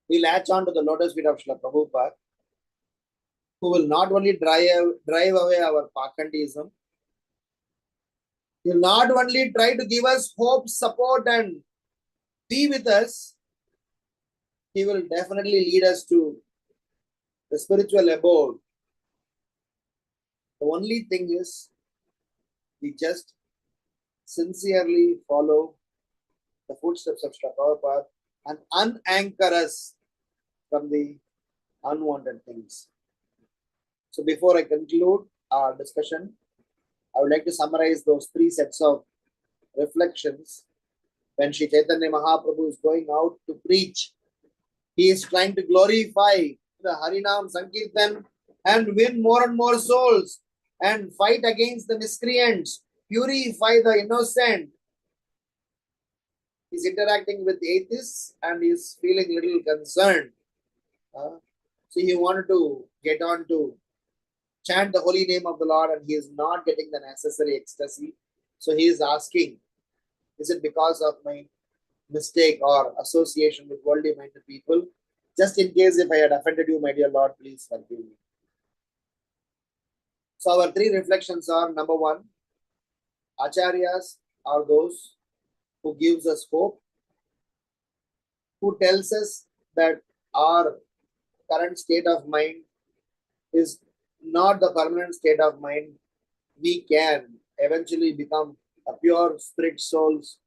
we latch on to the lotus feet of Shila Prabhupada, who will not only drive away our Pakandism, he will not only try to give us hope, support, and be with us, he will definitely lead us to the spiritual abode. The only thing is, we just sincerely follow the footsteps of Srila Prabhupada and unanchor us from the unwanted things. So before I conclude our discussion, I would like to summarize those three sets of reflections. When Sri Chaitanya Mahaprabhu is going out to preach, he is trying to glorify the Harinam Sankirtan and win more and more souls and fight against the miscreants, purify the innocent. He's interacting with atheists and he's feeling a little concerned. So he wanted to get on to chant the holy name of the Lord and he is not getting the necessary ecstasy. So he is asking, is it because of my mistake or association with worldly minded people? Just in case if I had offended you, my dear Lord, please forgive me. So our three reflections are: number one, Acharyas are those who gives us hope, who tells us that our current state of mind is not the permanent state of mind. We can eventually become a pure spirit souls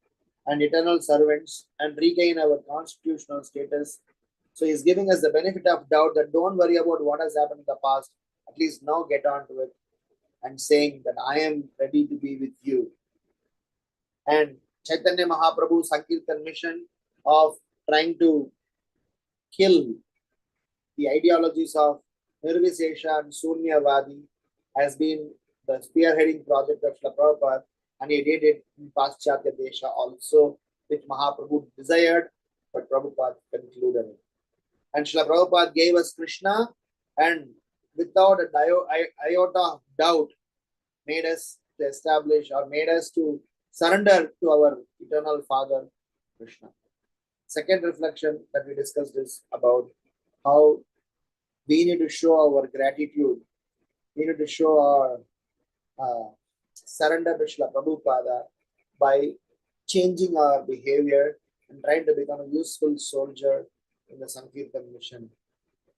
and eternal servants and regain our constitutional status. So he's giving us the benefit of doubt that don't worry about what has happened in the past. At least now get on to it and saying that I am ready to be with you. And Chaitanya Mahaprabhu's Sankirtan mission of trying to kill the ideologies of Nirvisesha and Sunyavadi has been the spearheading project of Srila Prabhupada, and he did it in Paschatya Desha also, which Mahaprabhu desired, but Prabhupada concluded it. And Srila Prabhupada gave us Krishna, and without a iota of doubt, made us to establish or made us to surrender to our eternal Father, Krishna. Second reflection that we discussed is about how we need to show our gratitude. We need to show our surrender to Srila Prabhupada by changing our behavior and trying to become a useful soldier in the Sankirtan mission.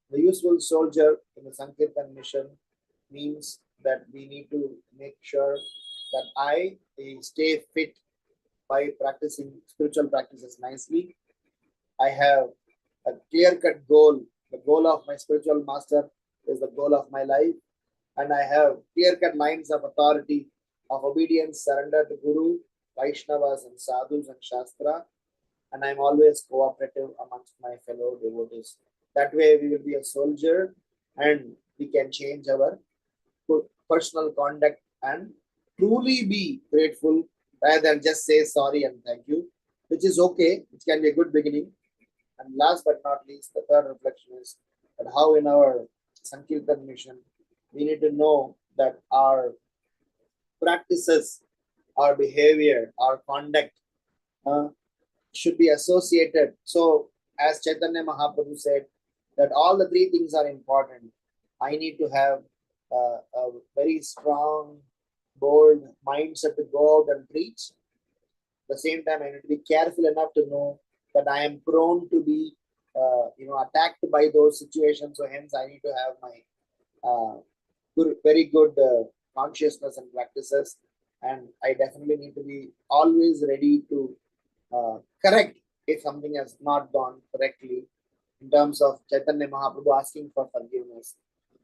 The useful soldier in the Sankirtan mission means that we need to make sure that I stay fit by practicing spiritual practices nicely. I have a clear-cut goal. The goal of my spiritual master is the goal of my life. And I have clear-cut lines of authority, of obedience, surrender to Guru, Vaishnavas and Sadhus and Shastra. And I'm always cooperative amongst my fellow devotees. That way we will be a soldier and we can change our personal conduct and truly be grateful rather than just say sorry and thank you, which is okay, which can be a good beginning. And last but not least, the third reflection is that how in our Sankirtan mission, we need to know that our practices, our behavior, our conduct should be associated. So as Chaitanya Mahaprabhu said, that all the three things are important. I need to have a very strong, bold mindset to go out and preach. At the same time, I need to be careful enough to know that I am prone to be, attacked by those situations. So hence, I need to have my very good consciousness and practices, and I definitely need to be always ready to correct if something has not gone correctly. In terms of Chaitanya Mahaprabhu asking for forgiveness,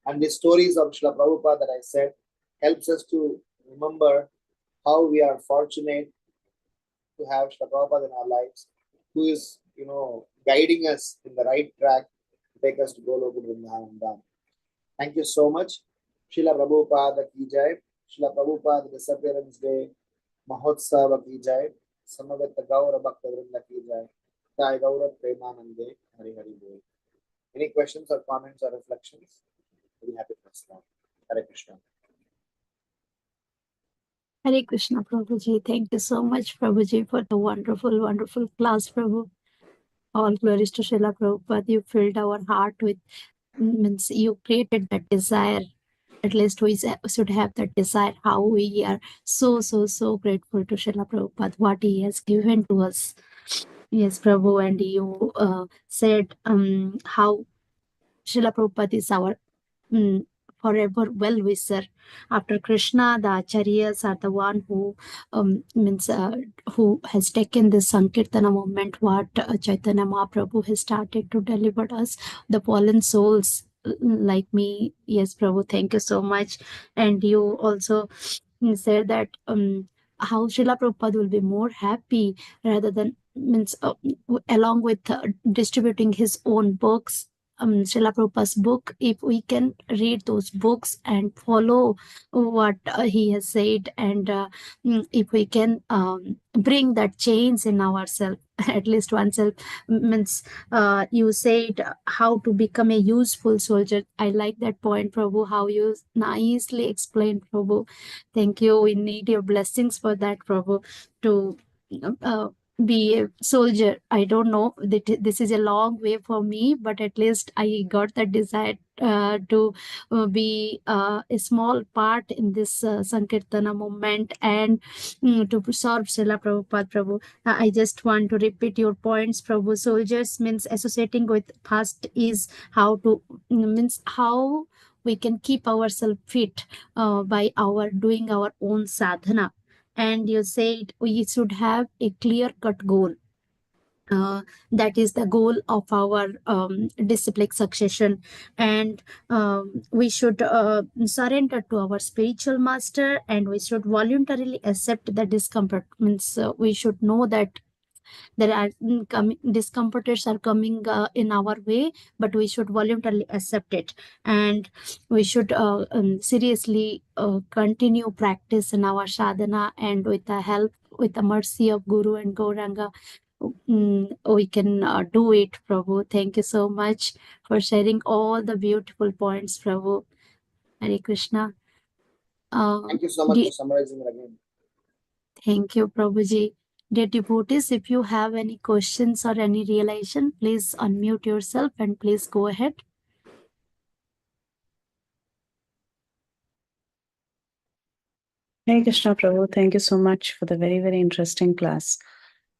and the stories of Shila Prabhupada that I said helps us to remember how we are fortunate to have Shila Prabhupada in our lives, who is, guiding us in the right track to take us to Goloka Vrindavan. Thank you so much. Shila Prabhupada ki jai. Shila Prabhupada Disappearance Day Mahotsava ki jai. Samaveta Gaura Bhakta Vrinda ki jai. Sai Gaura Premanande Hari Hari Bol. Any questions or comments or reflections? Very happy to respond. Hare Krishna. Hare Krishna, Prabhuji. Thank you so much, Prabhuji, for the wonderful, wonderful class, Prabhu. All glories to Srila Prabhupada. You filled our heart with, means you created that desire. At least we should have that desire. How we are so grateful to Srila Prabhupada, what he has given to us. Yes, Prabhu, and you said how Srila Prabhupada is our forever well-wisher. After Krishna, the Acharyas are the one who who has taken this Sankirtana movement, what Chaitanya Mahaprabhu has started to deliver us, the fallen souls like me. Yes, Prabhu, thank you so much. And you also said that how Srila Prabhupada will be more happy rather than along with distributing his own books, Srila Prabhupada's book, if we can read those books and follow what he has said, and if we can bring that change in ourselves, at least oneself. Means you said how to become a useful soldier. I like that point, Prabhu, how you nicely explained, Prabhu. Thank you. We need your blessings for that, Prabhu, to uh, be a soldier. I don't know that this is a long way for me, but at least I got that desire to be a small part in this Sankirtana movement and to serve Srila Prabhupada, Prabhu. I just want to repeat your points, Prabhu. Soldiers means associating with past is how to means how we can keep ourselves fit by our doing our own sadhana. And you said we should have a clear-cut goal. That is the goal of our disciplic succession, and we should surrender to our spiritual master, and we should voluntarily accept the discomfort. Means we should know that there are discomforts are coming in our way, but we should voluntarily accept it, and we should seriously continue practice in our sadhana, and with the help, with the mercy of Guru and Gauranga, we can do it, Prabhu. Thank you so much for sharing all the beautiful points, Prabhu. Hare Krishna. Thank you so much for summarizing it again. Thank you, Prabhuji. Dear devotees, if you have any questions or any realization, please unmute yourself and please go ahead. Hey Krishna Prabhu, thank you so much for the very, very interesting class.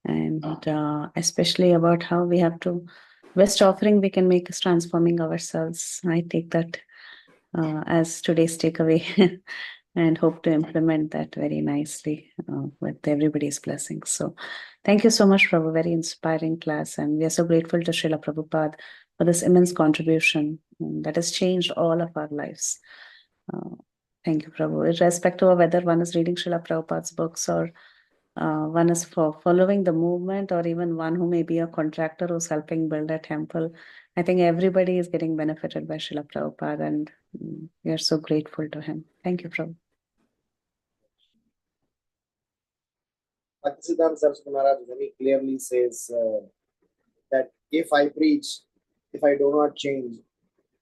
And especially about how we have to, best offering we can make is transforming ourselves. I take that as today's takeaway and hope to implement that very nicely with everybody's blessings. So thank you so much, Prabhu. Very inspiring class. And we are so grateful to Srila Prabhupada for this immense contribution that has changed all of our lives. Thank you, Prabhu. Irrespective of whether one is reading Srila Prabhupada's books or one is for following the movement, or even one who may be a contractor who's helping build a temple, I think everybody is getting benefited by Srila Prabhupada, and we are so grateful to him. Thank you, Prabhu. Bhaktisiddhanta Saraswati Maharaj very clearly says that if I preach, if I do not change,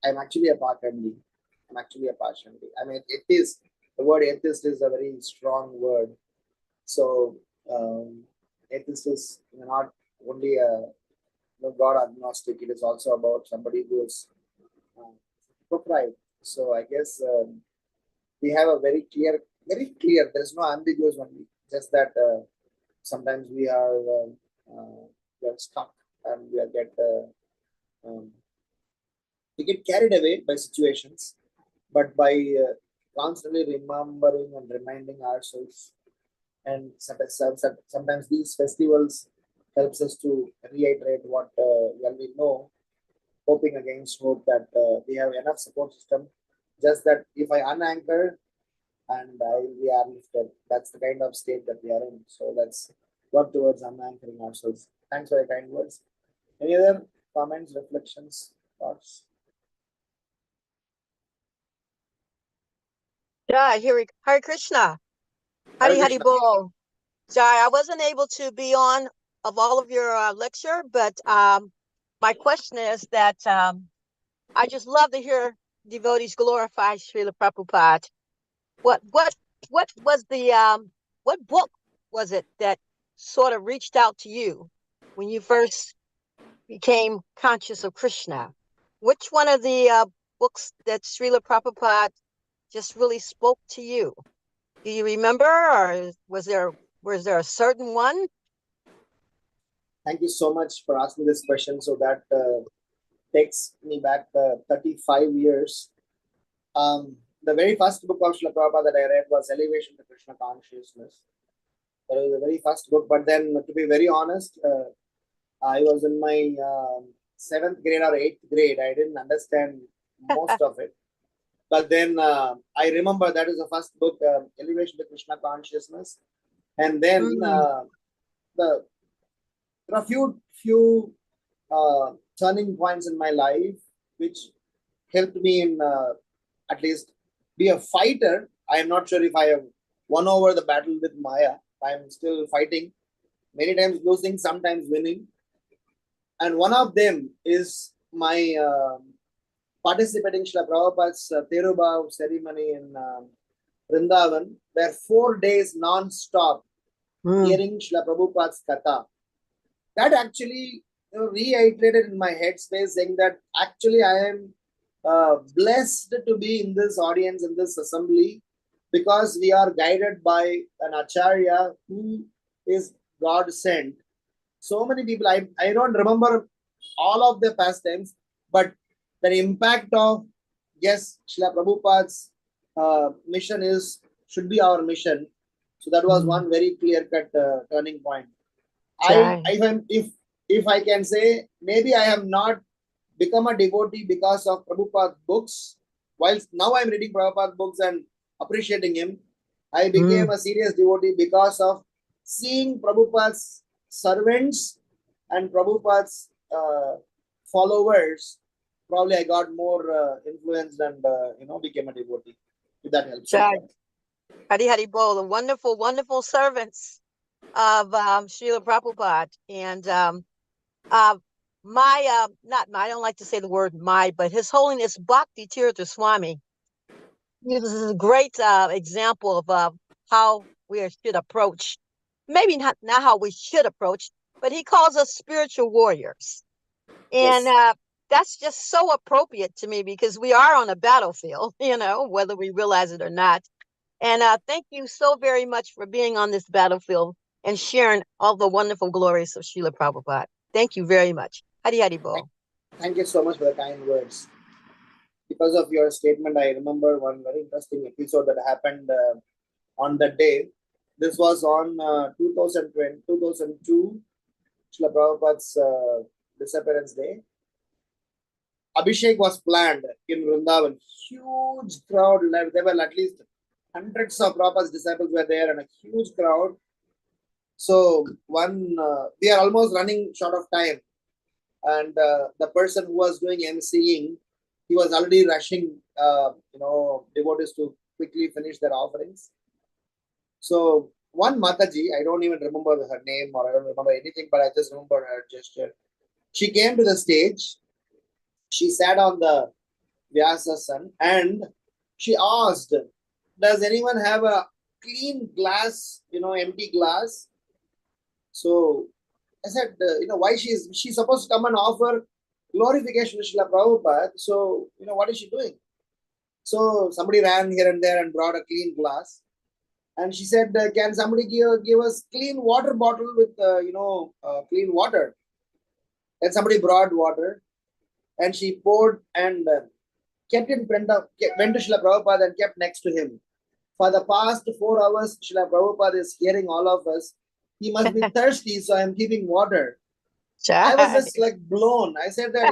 I'm actually a Pakandi. I'm actually a Pashandi. I mean, atheist, the word atheist is a very strong word. So, atheist is not only a God agnostic, it is also about somebody who is upright. So, I guess we have a very clear, there's no ambiguous only, just that sometimes we are stuck and we get carried away by situations, but by constantly remembering and reminding ourselves, and sometimes these festivals helps us to reiterate what we know, hoping against hope that we have enough support system, just that if I unanchor and we are lifted, that's the kind of state that we are in. So let's work towards unanchoring ourselves. Thanks for your kind words. Any other comments, reflections, thoughts? Jai, Hare Krishna. Hari Hari Bol. Jai, I wasn't able to be on of all of your lecture, but my question is that I just love to hear devotees glorify Srila Prabhupada. What was the what book was it that sort of reached out to you when you first became conscious of Krishna? Which one of the books that Srila Prabhupada just really spoke to you? Do you remember, or was there a certain one? Thank you so much for asking this question. So that takes me back 35 years. The very first book of Srila Prabhupada that I read was Elevation to Krishna Consciousness. That was the very first book. But then, to be very honest, I was in my 7th grade or 8th grade. I didn't understand most of it. But then I remember that is the first book, Elevation to Krishna Consciousness. And then there are few turning points in my life which helped me in at least be a fighter. I am not sure if I have won over the battle with Maya. I am still fighting. Many times losing, sometimes winning. And one of them is my participating Srila Prabhupada's Terubhav ceremony in Vrindavan, where 4 days non-stop hearing Srila Prabhupada's Katha. That actually reiterated in my headspace, saying that actually I am blessed to be in this audience, in this assembly, because we are guided by an acharya who is God sent. So many people, I don't remember all of the past times, but the impact of, yes, Srila Prabhupada's mission should be our mission. So that was one very clear-cut turning point. If I can say, maybe I have not become a devotee because of Prabhupada's books. Whilst now I'm reading Prabhupada's books and appreciating him, I became a serious devotee because of seeing Prabhupada's servants and Prabhupada's followers. Probably I got more influenced and became a devotee. If that helps. Hari Hari Bol, the wonderful, wonderful servants of Srila Prabhupada. And I don't like to say the word my, but His Holiness Bhakti Tirtha Swami uses a great example of how we should approach, maybe not how we should approach, but he calls us spiritual warriors. And that's just so appropriate to me because we are on a battlefield, whether we realize it or not. And thank you so very much for being on this battlefield and sharing all the wonderful glories of Srila Prabhupada. Thank you very much. Hari Hari Bol. Thank you so much for the kind words. Because of your statement, I remember one very interesting episode that happened on that day. This was on 2002, Srila Prabhupada's disappearance day. Abhishek was planned in Vrindavan. Huge crowd. There were at least hundreds of Prabhupada's disciples were there and a huge crowd. So we are almost running short of time. And the person who was doing MCing, he was already rushing, devotees to quickly finish their offerings. So one Mataji, I don't even remember her name or I don't remember anything, but I just remember her gesture. She came to the stage. She sat on the Vyasasan and she asked, does anyone have a clean glass, empty glass? So I said, why she's supposed to come and offer glorification to Srila Prabhupada. So, what is she doing? So somebody ran here and there and brought a clean glass. And she said, can somebody give us clean water bottle with, clean water? And somebody brought water and she poured and kept in front of, went to Srila Prabhupada and kept next to him. For the past 4 hours, Srila Prabhupada is hearing all of us. He must be thirsty, so I'm keeping water. I was just like blown. I said that,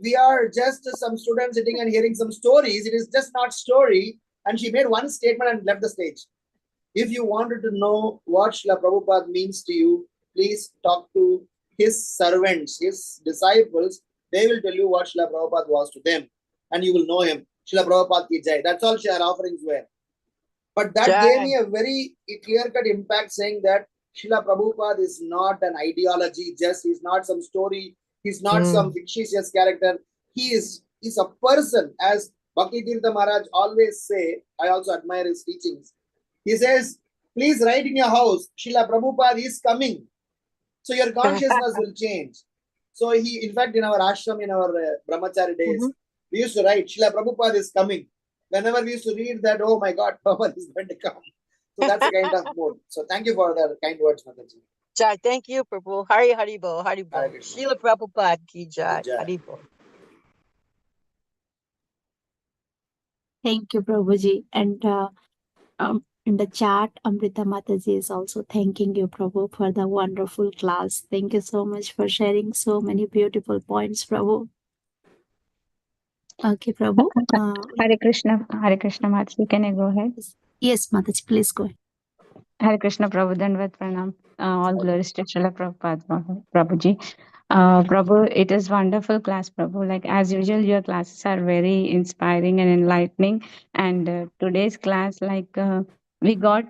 we are just some students sitting and hearing some stories. It is just not story. And she made one statement and left the stage. If you wanted to know what Srila Prabhupada means to you, please talk to his servants, his disciples. They will tell you what Srila Prabhupada was to them. And you will know him. Srila Prabhupada ki jai. That's all her offerings were. But that gave me a very clear-cut impact saying that Srila Prabhupada is not an ideology, he's not some story, he's not some fictitious character. He's a person, as Bhakti Tirtha Maharaj always say. I also admire his teachings. He says, please write in your house, Srila Prabhupada is coming. So your consciousness will change. So in fact, in our ashram, in our brahmachari days, we used to write, Srila Prabhupada is coming. Whenever we used to read that, oh my God, Prabhupada is going to come. So that's the kind of mode. So thank you for the kind words, Mataji. Jai, thank you, Prabhu. Hari Hari Bol, Hari Bol. Srila Prabhupada ki jai. Hari Bol. Thank you, Prabhuji. And in the chat, Amrita Mataji is also thanking you, Prabhu, for the wonderful class. Thank you so much for sharing so many beautiful points, Prabhu. Okay, Prabhu. Hare Krishna, Mataji, can I go ahead? Yes, Mataji, please go ahead. Hare Krishna, Prabhu, Dandavat Pranam. All glories to Srila Prabhupada, Prabhuji. Prabhu, it is wonderful class, Prabhu. Like as usual, your classes are very inspiring and enlightening. And today's class, we got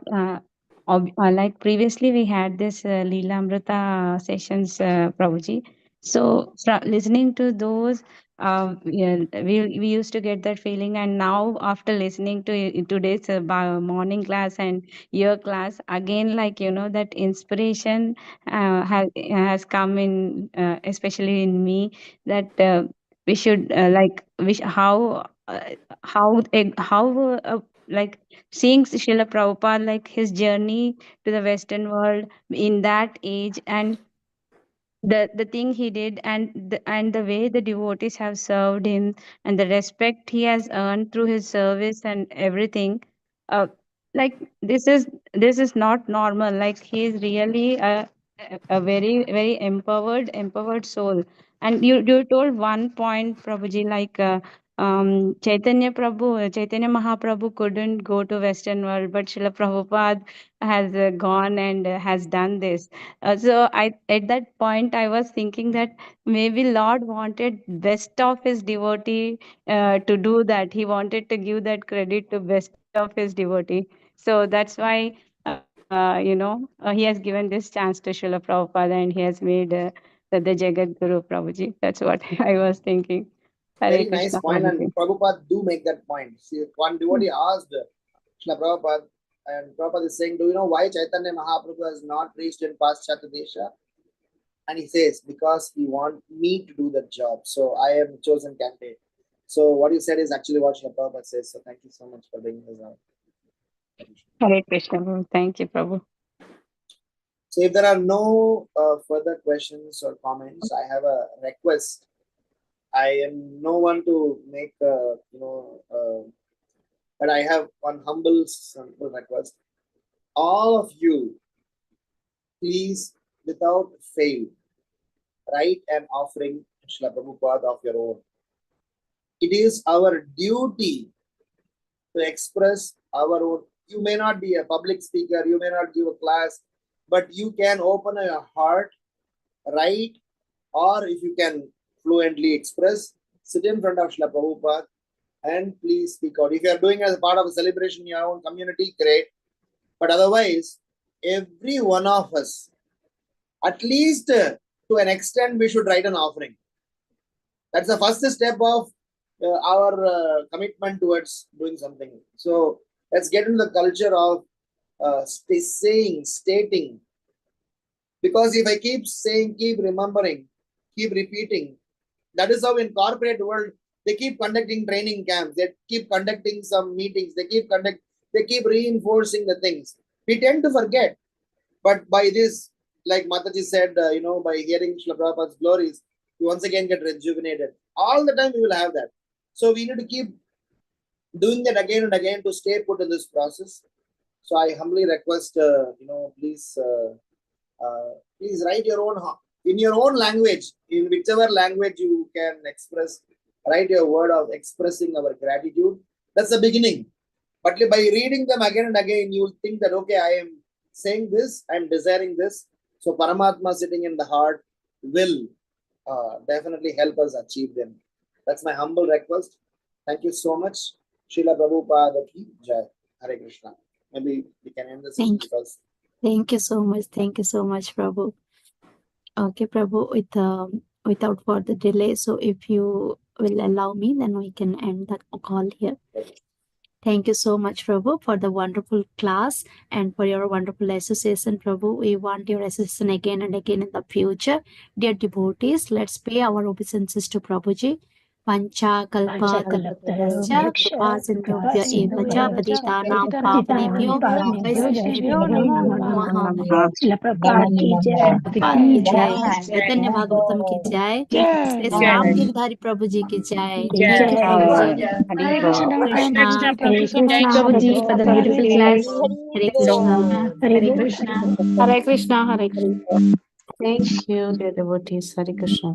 like previously we had this Leela Amrita sessions, Prabhuji. So listening to those, yeah, we used to get that feeling, and now after listening to today's morning class and your class again, like that inspiration has come in, especially in me, that we should like seeing Srila Prabhupada, like his journey to the Western world in that age, and the thing he did, and the way the devotees have served him, and the respect he has earned through his service and everything. uh, like this is not normal. Like he is really a very very empowered soul. And you told one point, Prabhuji, like Chaitanya Mahaprabhu couldn't go to Western world, but Srila Prabhupada has gone and has done this. So I, at that point, I was thinking that maybe Lord wanted best of his devotee to do that. He wanted to give that credit to best of his devotee. So that's why he has given this chance to Srila Prabhupada, and he has made the Jagat Guru, Prabhuji. That's what I was thinking. Hare Very nice Krishna, point, Prabhuji. and Prabhupada do make that point. See, one devotee asked Srila Prabhupada, and Prabhupada is saying, do you know why Chaitanya Mahaprabhu has not reached in Paschatya Desha? And he says, because he want me to do that job. So I am chosen candidate. So what you said is actually what Srila Prabhupada says. So thank you so much for bringing this out. Hare Krishna, Prabhu. Thank you, Prabhu. So if there are no further questions or comments, I have a request. I am no one to make, but I have one humble, simple request. All of you, please, without fail, write an offering to Srila Prabhupada of your own. It is our duty to express our own. You may not be a public speaker, you may not give a class, but you can open your heart, write, or if you can fluently express, sit in front of Srila Prabhupada and please speak out. If you are doing as part of a celebration in your own community, great. But otherwise, every one of us, at least to an extent, we should write an offering. That's the first step of our commitment towards doing something. So let's get into the culture of stating. Because if I keep saying, keep remembering, keep repeating, that is how in corporate world, they keep conducting training camps, they keep conducting some meetings, they keep reinforcing the things. We tend to forget. But by this, like Mataji said, by hearing Shila Prabhupada's glories, we once again get rejuvenated. All the time we will have that. So we need to keep doing that again and again to stay put in this process. So I humbly request, please write your own, in your own language, in whichever language you can express, write your word of expressing our gratitude. That's the beginning. But by reading them again and again, you will think that, okay, I am saying this, I am desiring this. So Paramatma sitting in the heart will definitely help us achieve them. That's my humble request. Thank you so much. Shila Prabhupada ki jai. Hare Krishna. Maybe we can end this because. Thank you so much. Thank you so much, Prabhu. Okay, Prabhu, without further delay, so if you will allow me, then we can end the call here. Thank you so much, Prabhu, for the wonderful class and for your wonderful association, Prabhu. We want your association again and again in the future. Dear devotees, let's pay our obeisances to Prabhuji. Pancha kalpa kalpasya kripa sindhubhya eva cha patitanam pavanebhyo vaishnavibhyo namo namaha. Shila Prabhupada ki jai. की जय, चैतन्य भागवतम की जय, श्री रामगिरधारी प्रभु जी की जय। Thank you Prabhu ji. Hare Krishna Krishna, Prabhuji, for the beautiful class. Hare Krishna Hare Krishna. Hare Krishna Hare Krishna. Thank you, dear devotees. Hare Krishna.